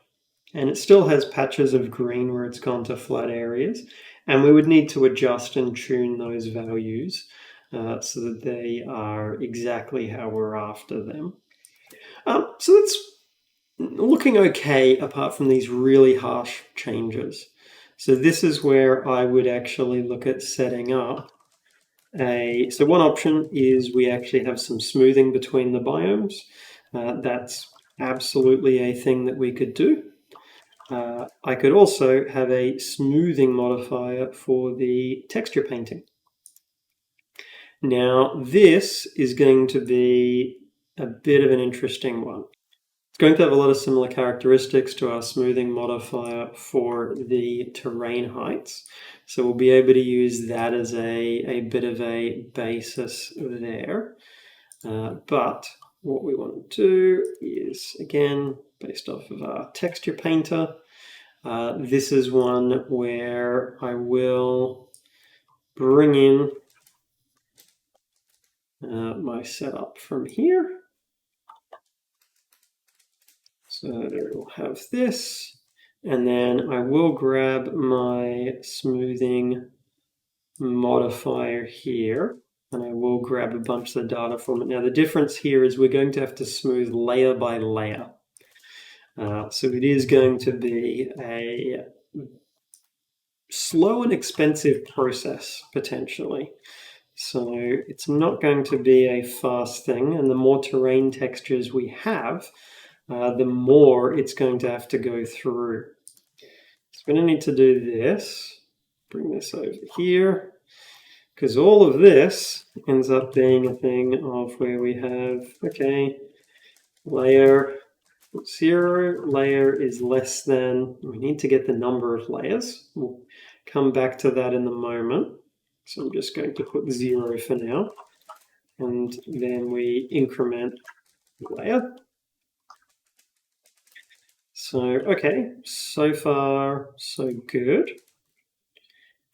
And it still has patches of green where it's gone to flat areas. And we would need to adjust and tune those values so that they are exactly how we're after them. So that's looking okay apart from these really harsh changes. So this is where I would actually look at setting up so one option is we actually have some smoothing between the biomes. That's absolutely a thing that we could do. I could also have a smoothing modifier for the texture painting. Now, this is going to be a bit of an interesting one. It's going to have a lot of similar characteristics to our smoothing modifier for the terrain heights. So we'll be able to use that as a bit of a basis there. But what we want to do is, again, based off of our texture painter, this is one where I will bring in my setup from here. So we'll have this, and then I will grab my smoothing modifier here, and I will grab a bunch of the data from it. Now the difference here is we're going to have to smooth layer by layer. So it is going to be a slow and expensive process, potentially. So it's not going to be a fast thing, and the more terrain textures we have, the more it's going to have to go through. So we're going to need to do this, bring this over here, because all of this ends up being a thing of where we have, okay, layer 0, layer is less than, we need to get the number of layers. We'll come back to that in a moment. So I'm just going to put 0 for now, and then we increment layer. So, okay, so far so good.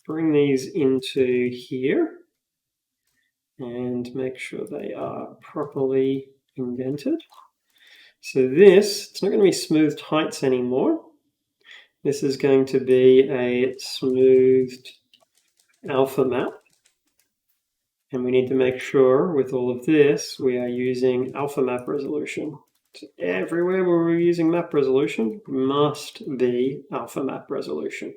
Bring these into here and make sure they are properly indented. So this, it's not going to be smoothed heights anymore. This is going to be a smoothed alpha map. And we need to make sure with all of this, we are using alpha map resolution. So everywhere where we're using map resolution must be alpha map resolution,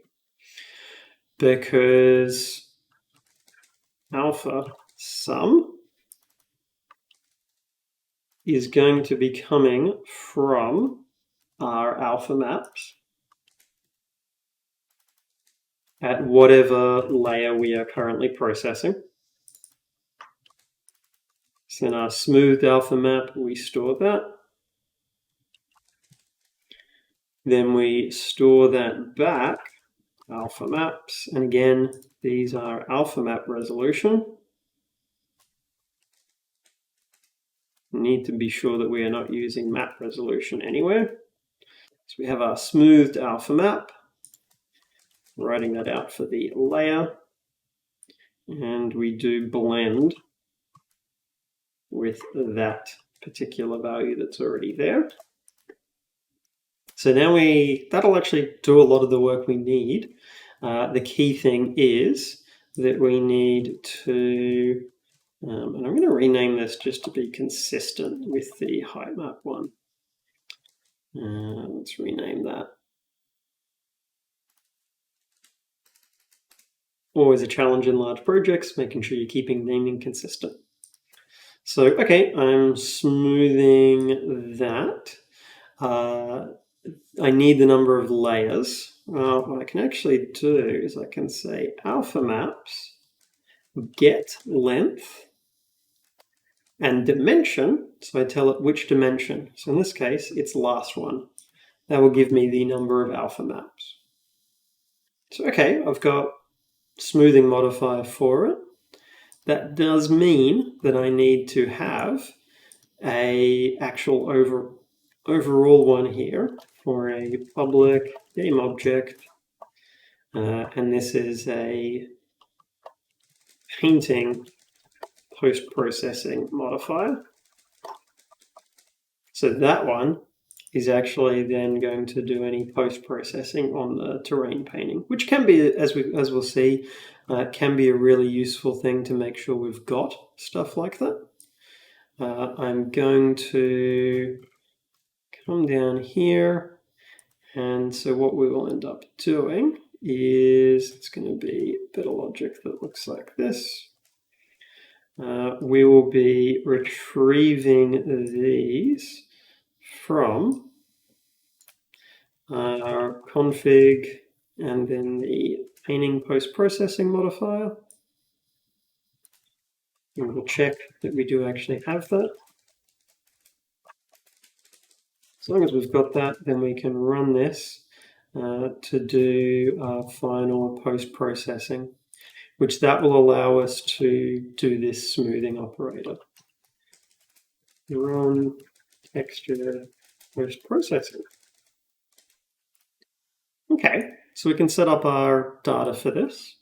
because alpha sum is going to be coming from our alpha maps at whatever layer we are currently processing. So in our smoothed alpha map, we store that. Then we store that back, alpha maps, and again, these are alpha map resolution. We need to be sure that we are not using map resolution anywhere. So we have our smoothed alpha map, writing that out for the layer, and we do blend with that particular value that's already there. So now that'll actually do a lot of the work we need. The key thing is that we need to, and I'm going to rename this just to be consistent with the height map one. Let's rename that. Always a challenge in large projects, making sure you're keeping naming consistent. So, okay, I'm smoothing that. I need the number of layers. Well, what I can actually do is I can say alpha maps get length and dimension. So I tell it which dimension. So in this case, it's last one. That will give me the number of alpha maps. So, okay, I've got smoothing modifier for it. That does mean that I need to have a actual overall one here for a public game object, and this is a painting post-processing modifier. So that one is actually then going to do any post-processing on the terrain painting, which can be, as we'll see, can be a really useful thing to make sure we've got stuff like that. I'm going to come down here, and so what we will end up doing is it's going to be a bit of logic that looks like this. We will be retrieving these from our config and then the painting post-processing modifier. And we'll check that we do actually have that. As long as we've got that, then we can run this to do our final post-processing, which that will allow us to do this smoothing operator. Run texture post-processing. Okay, so we can set up our data for this.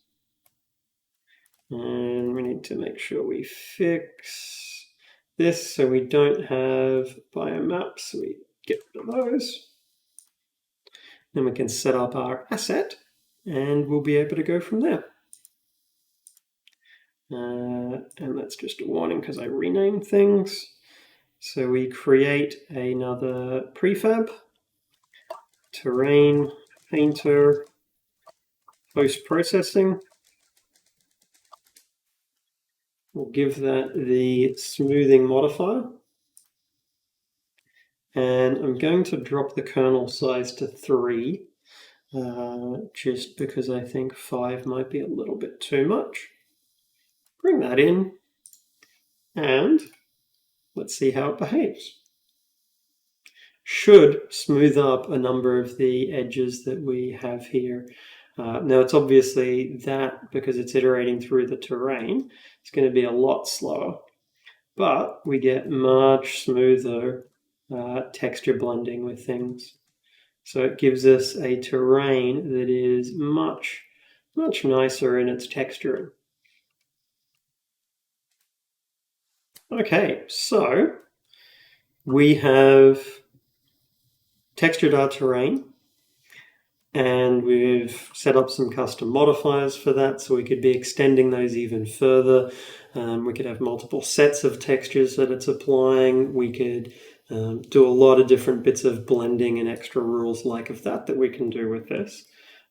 And we need to make sure we fix this so we don't have biomaps, so we get rid of those. Then we can set up our asset and we'll be able to go from there. And that's just a warning because I renamed things. So we create another prefab, terrain painter, post-processing. We'll give that the smoothing modifier. And I'm going to drop the kernel size to 3, just because I think 5 might be a little bit too much. Bring that in, and let's see how it behaves. Should smooth up a number of the edges that we have here. Now it's obviously that, because it's iterating through the terrain, it's going to be a lot slower, but we get much smoother texture blending with things. So it gives us a terrain that is much, much nicer in its texturing. Okay, so we have textured our terrain, and we've set up some custom modifiers for that, so we could be extending those even further. We could have multiple sets of textures that it's applying. We could do a lot of different bits of blending and extra rules like of that we can do with this.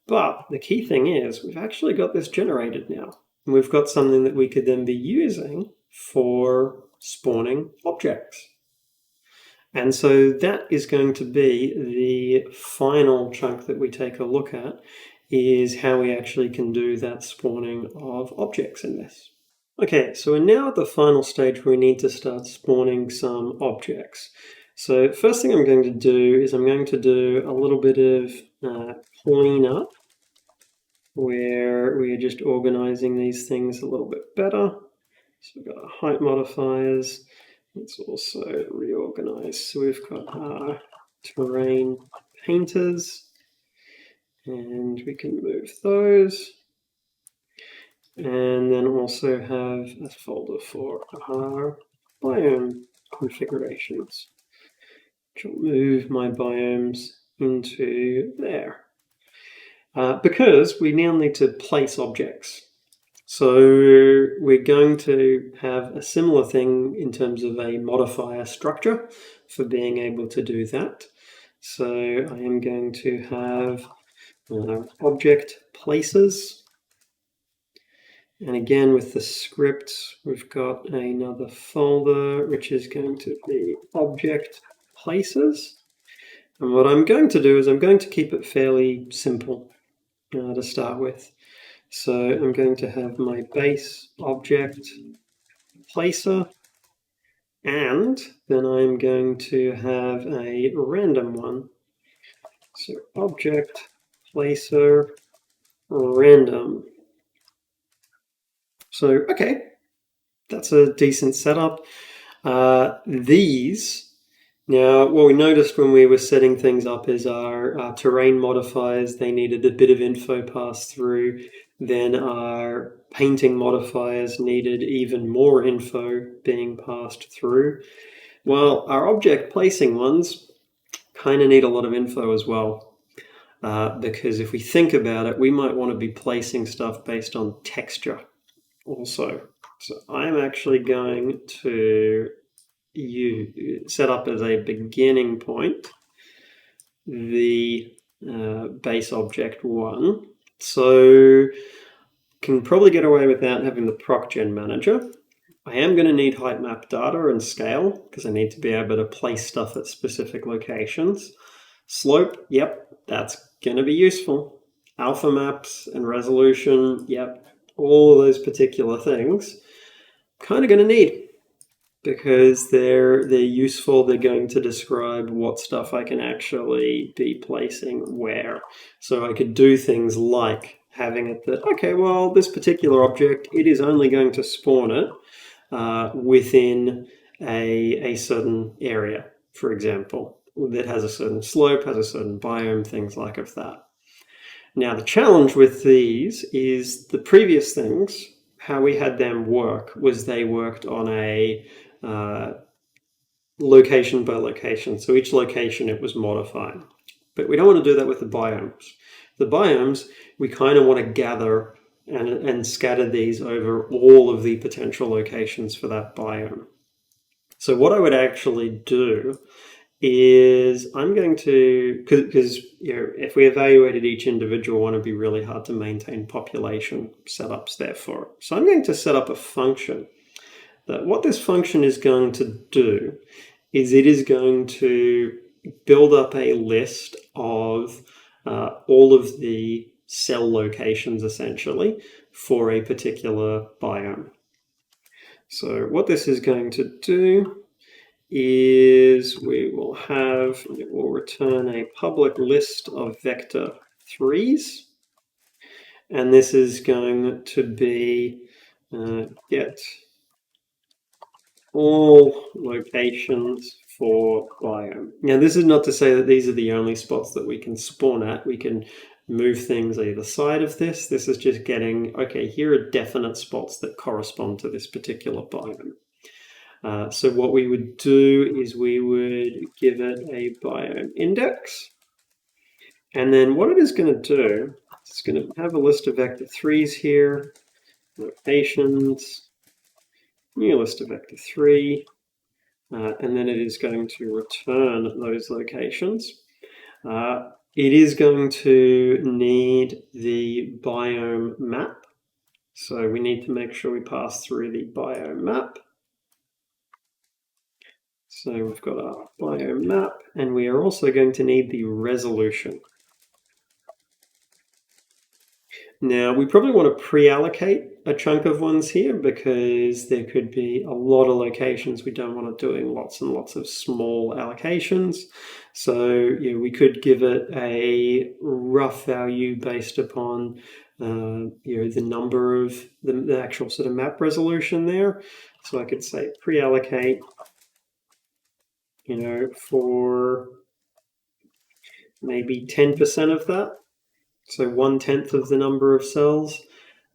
But the key thing is we've actually got this generated now. And we've got something that we could then be using for spawning objects. And so that is going to be the final chunk that we take a look at, is how we actually can do that spawning of objects in this. Okay, so we're now at the final stage where we need to start spawning some objects. So first thing I'm going to do is I'm going to do a little bit of cleanup, where we're just organizing these things a little bit better. So we've got our height modifiers. Let's also reorganize. So we've got our terrain painters, and we can move those. And then also have a folder for our biome configurations, which will move my biomes into there. Because we now need to place objects. So we're going to have a similar thing in terms of a modifier structure for being able to do that. So I am going to have object places. And again, with the script, we've got another folder, which is going to be object places. And what I'm going to do is I'm going to keep it fairly simple to start with. So I'm going to have my base object placer, and then I'm going to have a random one. So object placer random. So, okay, that's a decent setup. These Now, what we noticed when we were setting things up is our terrain modifiers, they needed a bit of info passed through. Then our painting modifiers needed even more info being passed through. Well, our object placing ones kind of need a lot of info as well. Because if we think about it, we might want to be placing stuff based on texture also. So I'm actually going to set up as a beginning point the base object 1. So can probably get away without having the procgen manager. I am going to need height map data and scale because I need to be able to place stuff at specific locations. Slope, yep, that's going to be useful. Alpha maps and resolution, yep, all of those particular things, kind of going to need because they're useful. They're going to describe what stuff I can actually be placing where. So I could do things like having it that, okay, well, this particular object, it is only going to spawn it within a certain area, for example, that has a certain slope, has a certain biome, things like of that. Now, the challenge with these is the previous things, how we had them work was they worked on a location by location. So each location it was modified. But we don't want to do that with the biomes. The biomes, we kind of want to gather and scatter these over all of the potential locations for that biome. So what I would actually do is I'm going to, because if we evaluated each individual one, it'd be really hard to maintain population setups there for it. So I'm going to set up a function that what this function is going to do is it is going to build up a list of all of the cell locations essentially for a particular biome. So what this is going to do is it will return a public list of vector 3s, and this is going to be get all locations for biome. Now, this is not to say that these are the only spots that we can spawn at. We can move things either side of this. This is just getting, okay, here are definite spots that correspond to this particular biome. So what we would do is we would give it a biome index. And then what it is going to do, it's going to have a list of vector 3s here, locations, new list of vector 3, and then it is going to return those locations. It is going to need the biome map. So we need to make sure we pass through the biome map. So we've got our biome map, and we are also going to need the resolution. Now, we probably want to pre-allocate a chunk of ones here because there could be a lot of locations we don't want to doing lots and lots of small allocations. So we could give it a rough value based upon the number of the actual sort of map resolution there. So I could say pre-allocate, for maybe 10% of that. So 1/10 of the number of cells.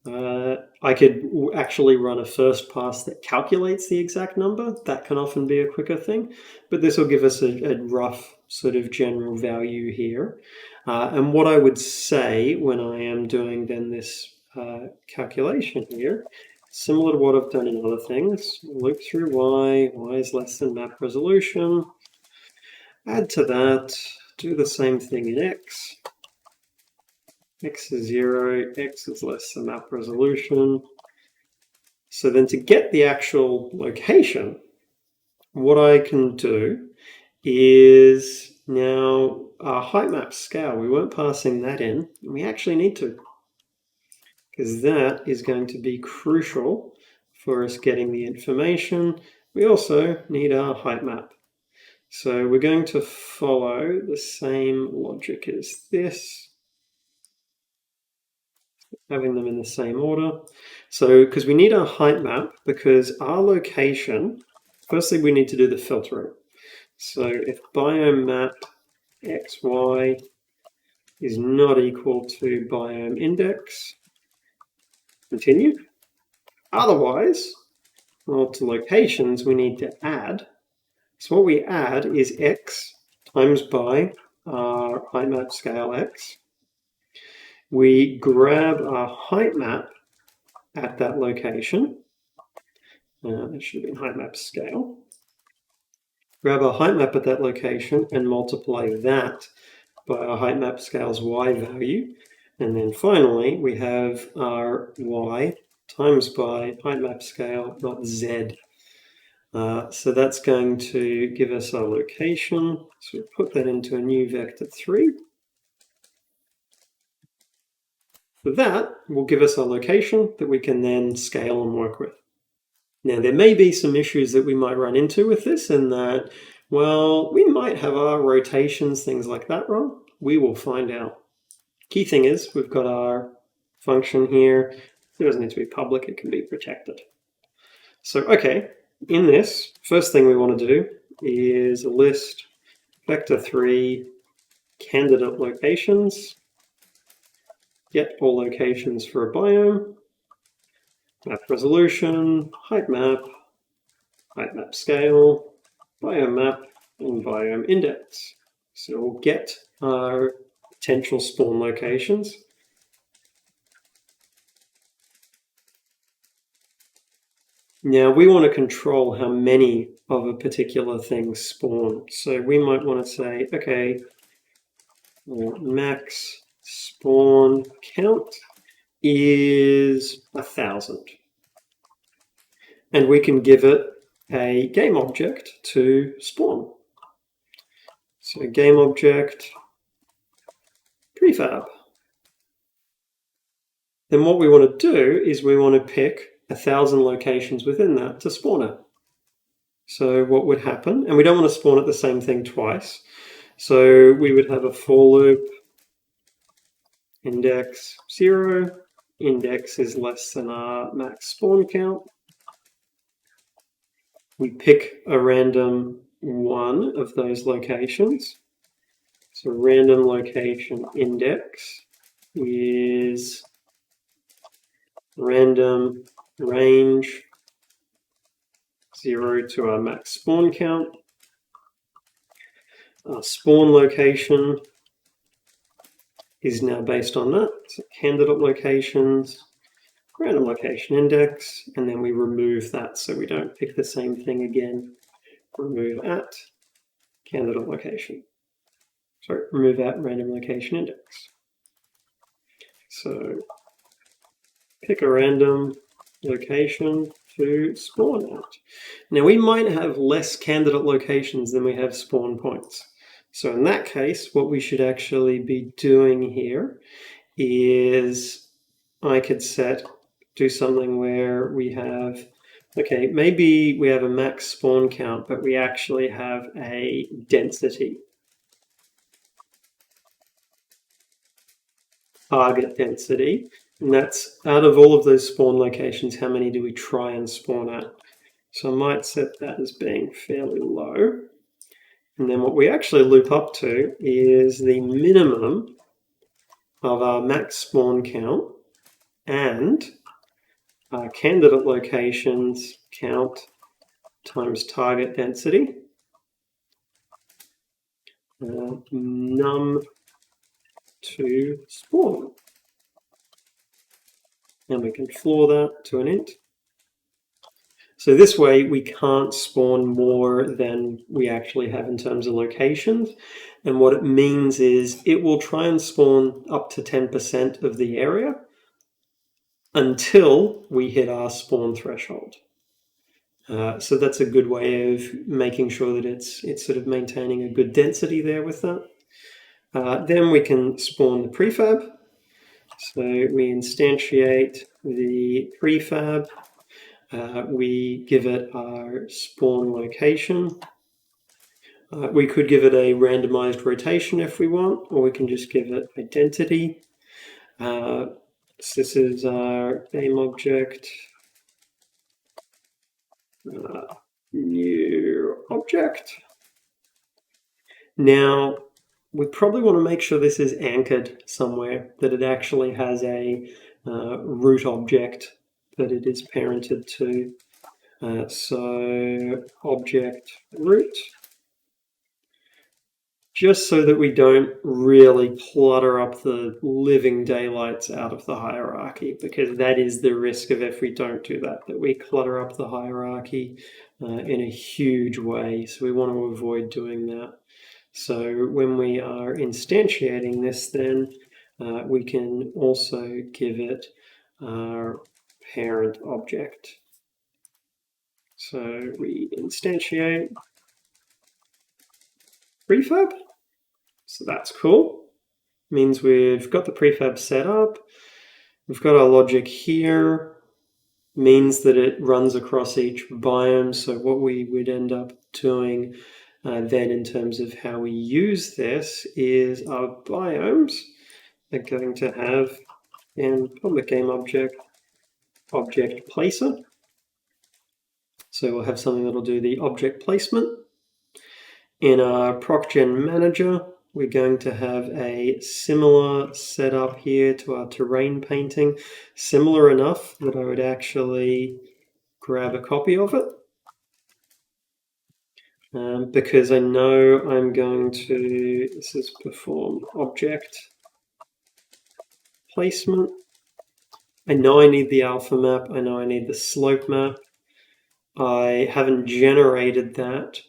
I could actually run a first pass that calculates the exact number. That can often be a quicker thing, but this will give us a rough sort of general value here. And what I would say when I am doing then this calculation here, similar to what I've done in other things, loop through y is less than map resolution, add to that, do the same thing in x. X is 0, X is less than map resolution. So then to get the actual location, what I can do is now our height map scale, we weren't passing that in, and we actually need to, because that is going to be crucial for us getting the information. We also need our height map. So we're going to follow the same logic as this, having them in the same order. So, because we need our height map, because our location, firstly, we need to do the filtering. So if biome map xy is not equal to biome index, continue. Otherwise, well, to locations, we need to add. So what we add is x times by our height map scale x. We grab our height map at that location. That should be height map scale. Grab our height map at that location and multiply that by our height map scale's y value. And then finally, we have our y times by height map scale, not z. So that's going to give us our location. So we put that into a new vector 3. So that will give us our location that we can then scale and work with. Now, there may be some issues that we might run into with this in that, well, we might have our rotations, things like that wrong. We will find out. Key thing is we've got our function here. It doesn't need to be public, it can be protected. So, okay, in this, first thing we want to do is list vector 3 candidate locations, get all locations for a biome, map resolution, height map scale, biome map, and biome index. So we'll get our potential spawn locations. Now we want to control how many of a particular thing spawn. So we might want to say, okay, max spawn count is 1,000. And we can give it a game object to spawn. So game object, prefab. Then what we want to do is we want to pick 1,000 locations within that to spawn it. So what would happen, and we don't want to spawn at the same thing twice. So we would have a for loop, index 0, index is less than our max spawn count. We pick a random one of those locations. So random location index is random range 0 to our max spawn count. Our spawn location is now based on that. So candidate locations, random location index, and then we remove that so we don't pick the same thing again. Remove at candidate location. Sorry, remove at random location index. So pick a random location to spawn at. Now we might have less candidate locations than we have spawn points. So in that case, what we should actually be doing here is I could do something where we have, okay, maybe we have a max spawn count, but we actually have a density. Target density. And that's out of all of those spawn locations, how many do we try and spawn at? So I might set that as being fairly low. And then what we actually loop up to is the minimum of our max spawn count and our candidate locations count times target density. Num to spawn. And we can floor that to an int. So this way we can't spawn more than we actually have in terms of locations. And what it means is it will try and spawn up to 10% of the area until we hit our spawn threshold. So that's a good way of making sure that it's sort of maintaining a good density there with that. Then we can spawn the prefab. So we instantiate the prefab. We give it our spawn location. We could give it a randomized rotation if we want, or we can just give it identity. So this is our game object. New object. Now, we probably want to make sure this is anchored somewhere, that it actually has a root object that it is parented to. So object root, just so that we don't really clutter up the living daylights out of the hierarchy, because that is the risk of if we don't do that we clutter up the hierarchy in a huge way. So we want to avoid doing that. So when we are instantiating this, then we can also give it our parent object. So we instantiate prefab. So that's cool. Means we've got the prefab set up. We've got our logic here. Means that it runs across each biome. So what we would end up doing then in terms of how we use this is our biomes are going to have in public game object placer. So we'll have something that'll do the object placement. In our procgen manager, we're going to have a similar setup here to our terrain painting, similar enough that I would actually grab a copy of it. Because I know I'm going to, this is perform object placement. I know I need the alpha map, I know I need the slope map. I haven't generated that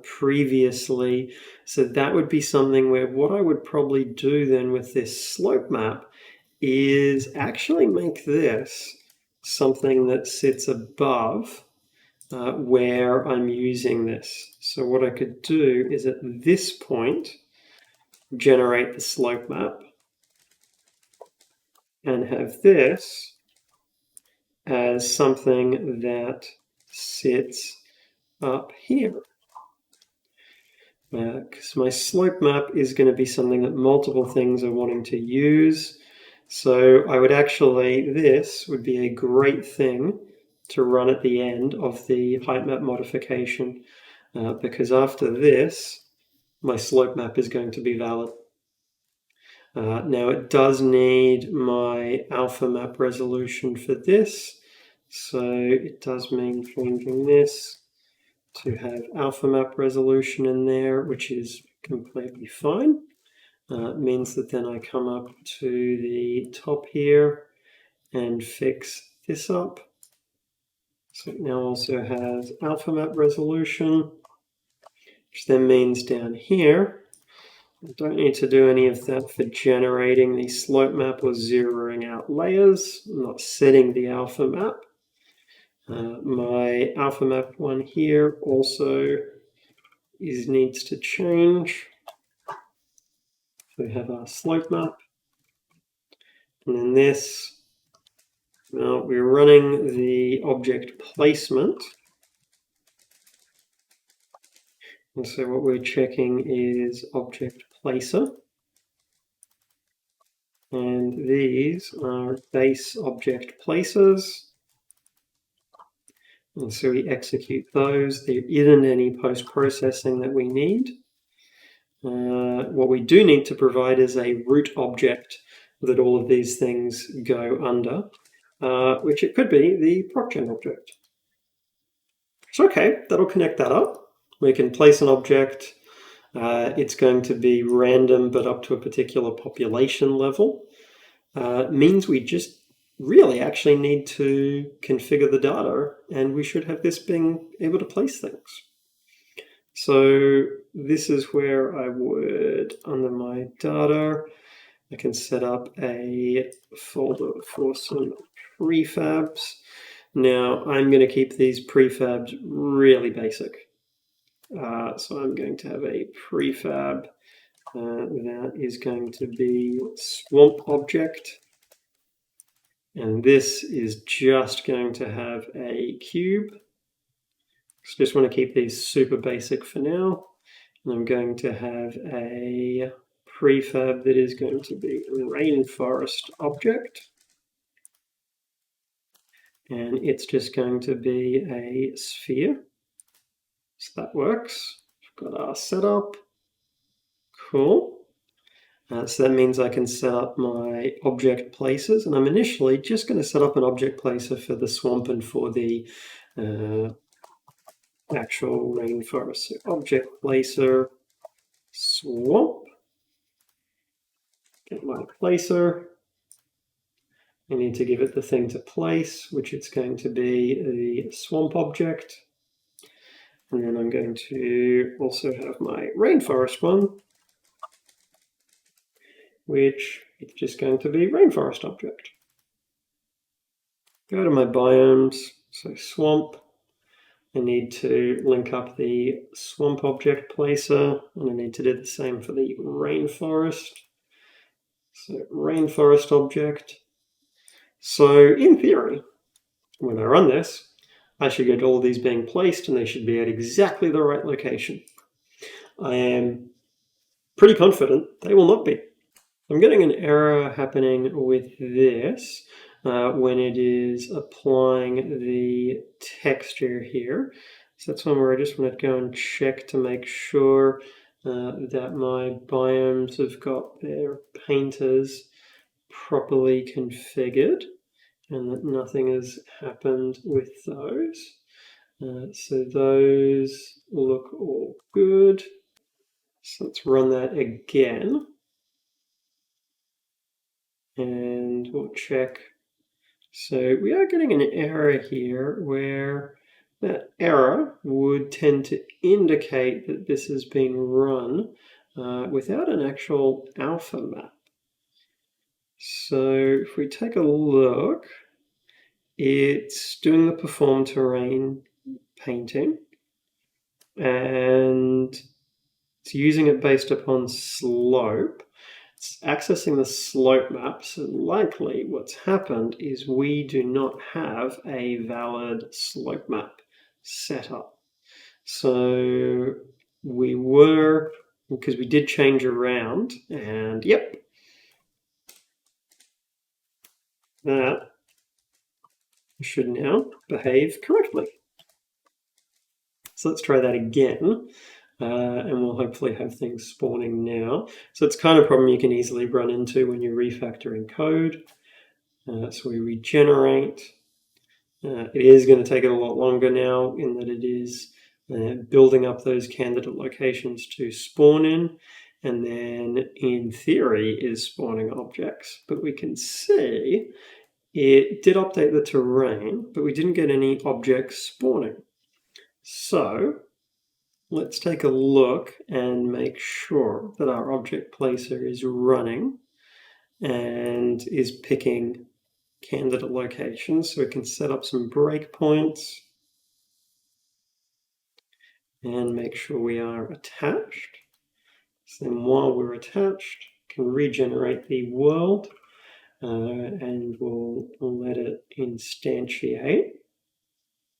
previously, so that would be something where what I would probably do then with this slope map is actually make this something that sits above where I'm using this. So what I could do is at this point generate the slope map and have this as something that sits up here. Because my slope map is going to be something that multiple things are wanting to use. So I would actually, this would be a great thing to run at the end of the height map modification, because after this, my slope map is going to be valid. Now it does need my alpha map resolution for this, so it does mean changing this to have alpha map resolution in there, which is completely fine. It means that then I come up to the top here and fix this up. So it now also has alpha map resolution, which then means down here, I don't need to do any of that for generating the slope map or zeroing out layers. I'm not setting the alpha map. My alpha map one here also needs to change. So we have our slope map. And then this, now we're running the object placement. And so what we're checking is object placer. And these are base object placers. And so we execute those. There isn't any post-processing that we need. What we do need to provide is a root object that all of these things go under, which it could be the procgen object. So okay, that'll connect that up. We can place an object. It's going to be random, but up to a particular population level. Means we just really actually need to configure the data, and we should have this being able to place things. So this is where I would, under my data, I can set up a folder for some prefabs. Now I'm going to keep these prefabs really basic. So I'm going to have a prefab that is going to be swamp object. And this is just going to have a cube. So just want to keep these super basic for now. And I'm going to have a prefab that is going to be a rainforest object. And it's just going to be a sphere. So that works. We've got our setup. Cool. So that means I can set up my object places, and I'm initially just going to set up an object placer for the swamp and for the actual rainforest. So object placer, swamp, get my placer. I need to give it the thing to place, which it's going to be the swamp object. And then I'm going to also have my rainforest one, which is just going to be rainforest object. Go to my biomes, so swamp. I need to link up the swamp object placer, and I need to do the same for the rainforest. So rainforest object. So in theory, when I run this, I should get all of these being placed and they should be at exactly the right location. I am pretty confident they will not be. I'm getting an error happening with this when it is applying the texture here. So that's one where I just want to go and check to make sure that my biomes have got their painters properly configured and that nothing has happened with those. So those look all good. So let's run that again. And we'll check. So we are getting an error here where that error would tend to indicate that this has been run without an actual alpha map. So if we take a look, it's doing the perform terrain painting and it's using it based upon slope. It's accessing the slope map, so likely what's happened is we do not have a valid slope map set up. So we were, because we did change around, and yep, that should now behave correctly. So let's try that again. And we'll hopefully have things spawning now. So it's kind of a problem you can easily run into when you're refactoring code. So we regenerate. It is going to take it a lot longer now in that it is building up those candidate locations to spawn in, and then in theory is spawning objects. But we can see it did update the terrain, but we didn't get any objects spawning. So let's take a look and make sure that our object placer is running and is picking candidate locations. So we can set up some breakpoints and make sure we are attached. So then while we're attached, we can regenerate the world and we'll let it instantiate.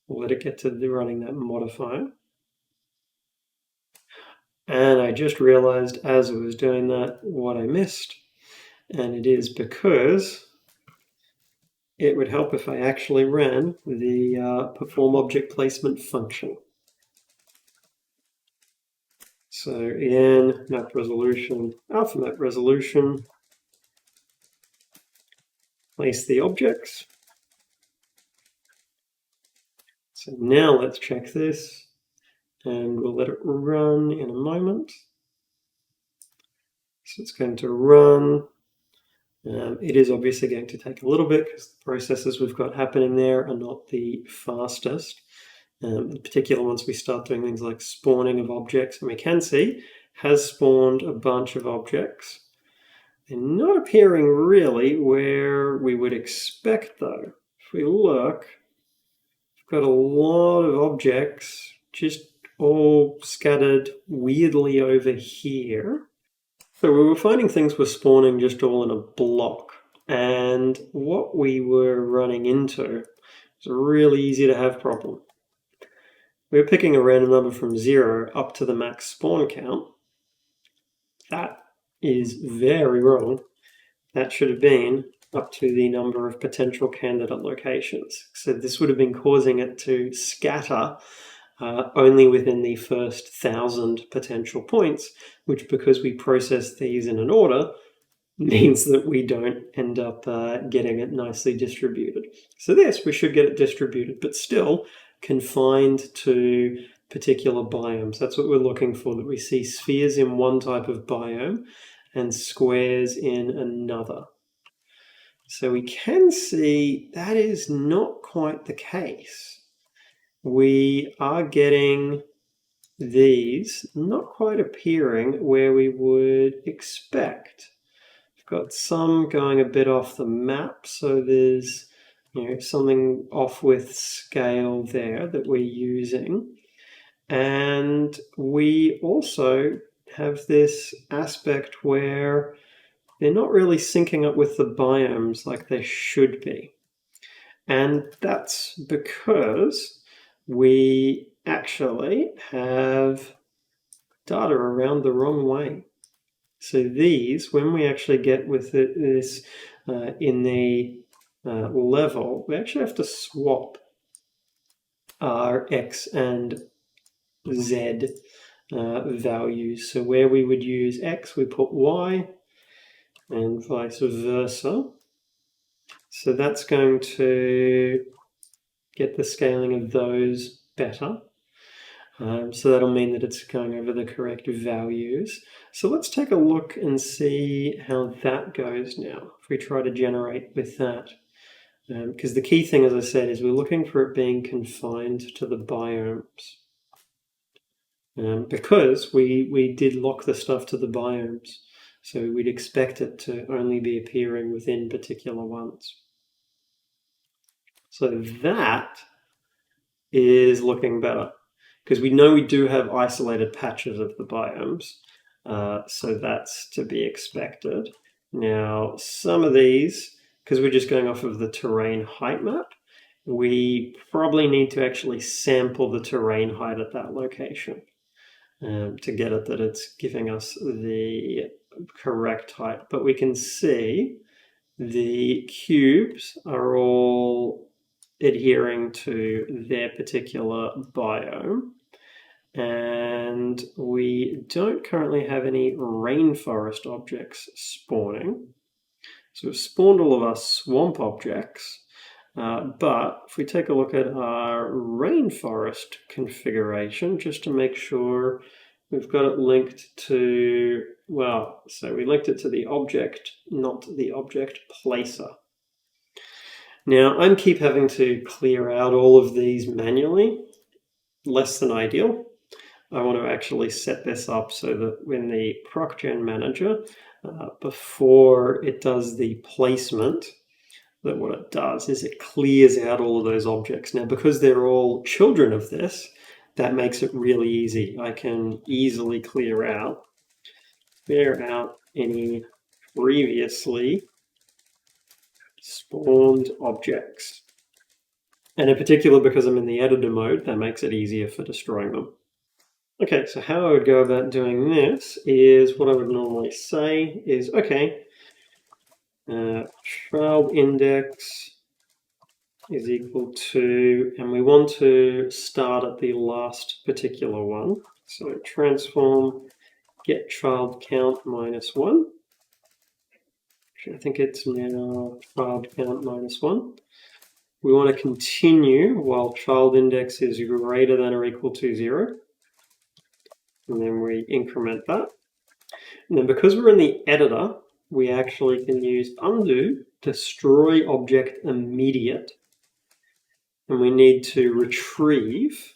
We'll let it get to running that modifier. And I just realized as I was doing that what I missed, and it is because it would help if I actually ran the perform object placement function. So in map resolution, alpha map resolution, place the objects. So now let's check this. And we'll let it run in a moment. So it's going to run. It is obviously going to take a little bit because the processes we've got happening there are not the fastest. In particular, once we start doing things like spawning of objects, and we can see has spawned a bunch of objects. They're not appearing really where we would expect though. If we look, we've got a lot of objects just all scattered weirdly over here. So we were finding things were spawning just all in a block. And what we were running into was a really easy to have problem. We were picking a random number from 0 up to the max spawn count. That is very wrong. That should have been up to the number of potential candidate locations. So this would have been causing it to scatter only within the first 1,000 potential points, which, because we process these in an order, means that we don't end up getting it nicely distributed. So this, we should get it distributed, but still confined to particular biomes. That's what we're looking for, that we see spheres in one type of biome and squares in another. So we can see that is not quite the case. We are getting these not quite appearing where we would expect. We've got some going a bit off the map, so there's something off with scale there that we're using. And we also have this aspect where they're not really syncing up with the biomes like they should be. And that's because we actually have data around the wrong way. So these, when we actually get with this in the level, we actually have to swap our X and Z values. So where we would use X, we put Y, and vice versa. So that's going to get the scaling of those better. So that'll mean that it's going over the correct values. So let's take a look and see how that goes now, if we try to generate with that. Because the key thing, as I said, is we're looking for it being confined to the biomes. Because we did lock the stuff to the biomes, so we'd expect it to only be appearing within particular ones. So that is looking better, because we know we do have isolated patches of the biomes, so that's to be expected. Now, some of these, because we're just going off of the terrain height map, we probably need to actually sample the terrain height at that location to get it that it's giving us the correct height. But we can see the cubes are all adhering to their particular biome, and we don't currently have any rainforest objects spawning. So we've spawned all of our swamp objects, but if we take a look at our rainforest configuration, just to make sure we've got it linked to, well, so we linked it to the object, not the object placer. Now, I keep having to clear out all of these manually, less than ideal. I want to actually set this up so that when the ProcGen manager, before it does the placement, that what it does is it clears out all of those objects. Now, because they're all children of this, that makes it really easy. I can easily clear out any previously spawned objects. And in particular, because I'm in the editor mode, that makes it easier for destroying them. Okay, so how I would go about doing this is what I would normally say is, okay, child index is equal to, and we want to start at the last particular one. So transform get child count -1. Actually, I think it's now child count -1. We want to continue while child index is greater than or equal to 0. And then we increment that. And then because we're in the editor, we actually can use undo, destroy object immediate. And we need to retrieve.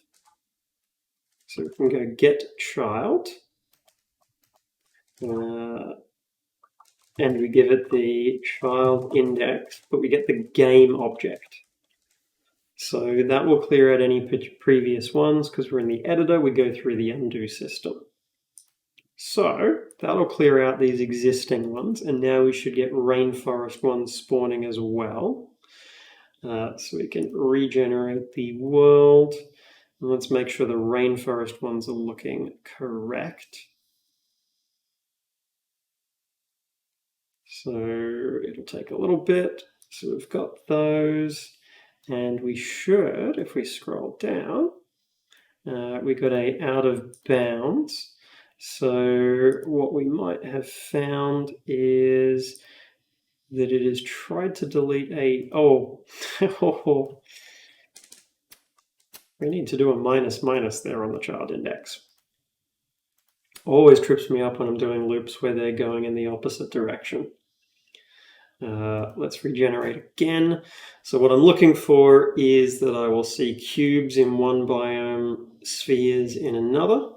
So we can go get child. And we give it the child index, but we get the game object. So that will clear out any previous ones. Because we're in the editor, we go through the undo system. So that'll clear out these existing ones, and now we should get rainforest ones spawning as well. So we can regenerate the world. And let's make sure the rainforest ones are looking correct. So it'll take a little bit. So we've got those, and we should, if we scroll down, we got a out of bounds. So what we might have found is that it has tried to delete a, we need to do a minus minus there on the child index. Always trips me up when I'm doing loops where they're going in the opposite direction. Let's regenerate again. So what I'm looking for is that I will see cubes in one biome, spheres in another,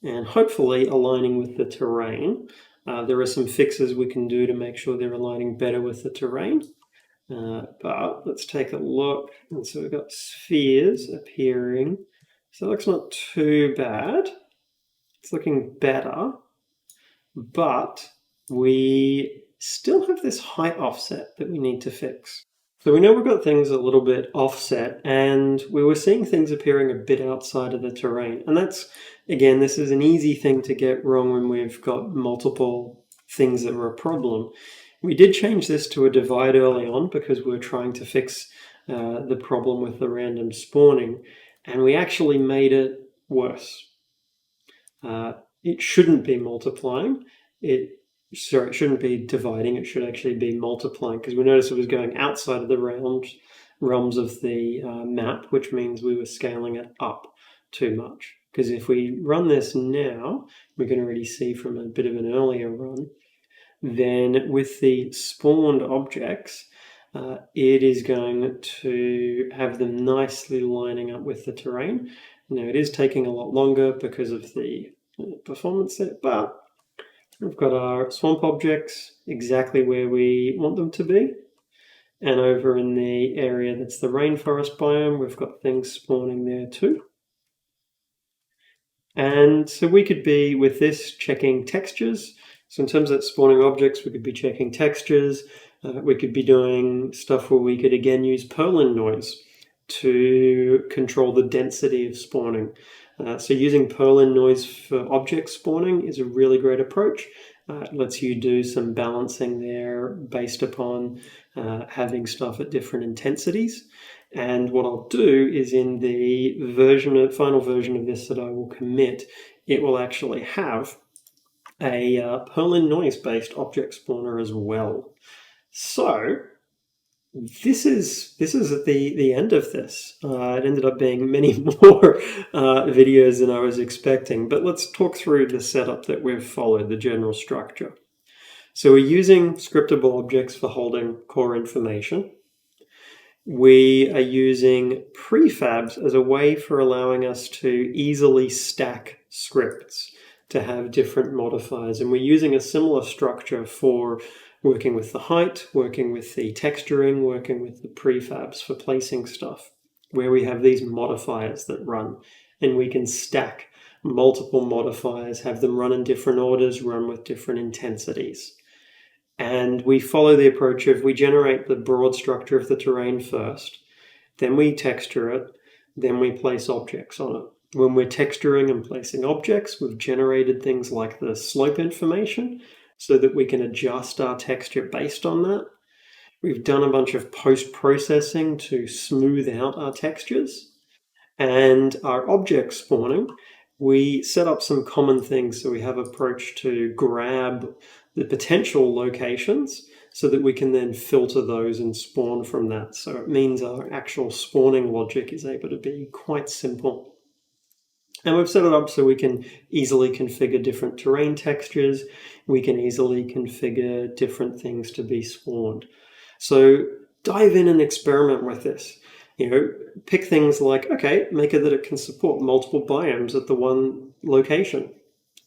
and hopefully aligning with the terrain. There are some fixes we can do to make sure they're aligning better with the terrain. But let's take a look. And so we've got spheres appearing. So it looks not too bad. It's looking better, but we still have this height offset that we need to fix. So we know we've got things a little bit offset, and we were seeing things appearing a bit outside of the terrain. And that's, again, this is an easy thing to get wrong when we've got multiple things that are a problem. We did change this to a divide early on because we were trying to fix the problem with the random spawning, and we actually made it worse. It shouldn't be multiplying. It shouldn't be dividing. It should actually be multiplying, because we noticed it was going outside of the realms of the map, which means we were scaling it up too much. Because if we run this now, we can already see from a bit of an earlier run, then with the spawned objects, it is going to have them nicely lining up with the terrain. Now it is taking a lot longer because of the performance set, but we've got our swamp objects exactly where we want them to be. And over in the area that's the rainforest biome, we've got things spawning there too. And so we could be, with this, checking textures. So in terms of spawning objects, we could be checking textures. We could be doing stuff where we could again use Perlin noise to control the density of spawning. So using Perlin noise for object spawning is a really great approach. It lets you do some balancing there based upon having stuff at different intensities. And what I'll do is in the final version of this that I will commit, it will actually have a Perlin noise-based object spawner as well. So this is at the end of this. It ended up being many more videos than I was expecting, but let's talk through the setup that we've followed, the general structure. So we're using scriptable objects for holding core information. We are using prefabs as a way for allowing us to easily stack scripts to have different modifiers, and we're using a similar structure for working with the height, working with the texturing, working with the prefabs for placing stuff, where we have these modifiers that run, and we can stack multiple modifiers, have them run in different orders, run with different intensities. And we follow the approach of we generate the broad structure of the terrain first, then we texture it, then we place objects on it. When we're texturing and placing objects, we've generated things like the slope information so that we can adjust our texture based on that. We've done a bunch of post-processing to smooth out our textures. And our object spawning, we set up some common things. So we have an approach to grab the potential locations so that we can then filter those and spawn from that. So it means our actual spawning logic is able to be quite simple. And we've set it up so we can easily configure different terrain textures. We can easily configure different things to be spawned. So dive in and experiment with this. Pick things like, okay, make it that it can support multiple biomes at the one location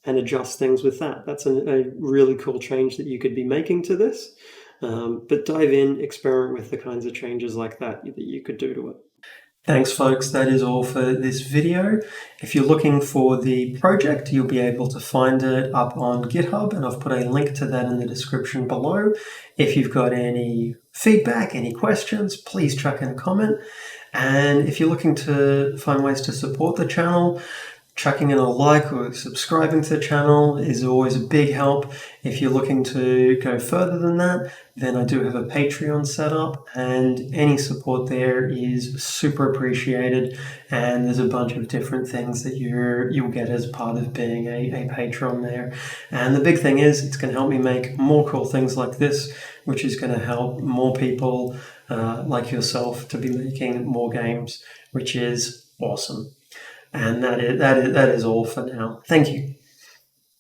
and adjust things with that. That's a really cool change that you could be making to this. But dive in, experiment with the kinds of changes like that you could do to it. Thanks folks, that is all for this video. If you're looking for the project, you'll be able to find it up on GitHub, and I've put a link to that in the description below. If you've got any feedback, any questions, please chuck in a comment. And if you're looking to find ways to support the channel, chucking in a like or subscribing to the channel is always a big help. If you're looking to go further than that, then I do have a Patreon set up, and any support there is super appreciated. And there's a bunch of different things that you'll get as part of being a patron there. And the big thing is it's going to help me make more cool things like this, which is going to help more people like yourself to be making more games, which is awesome. And that is all for now. Thank you.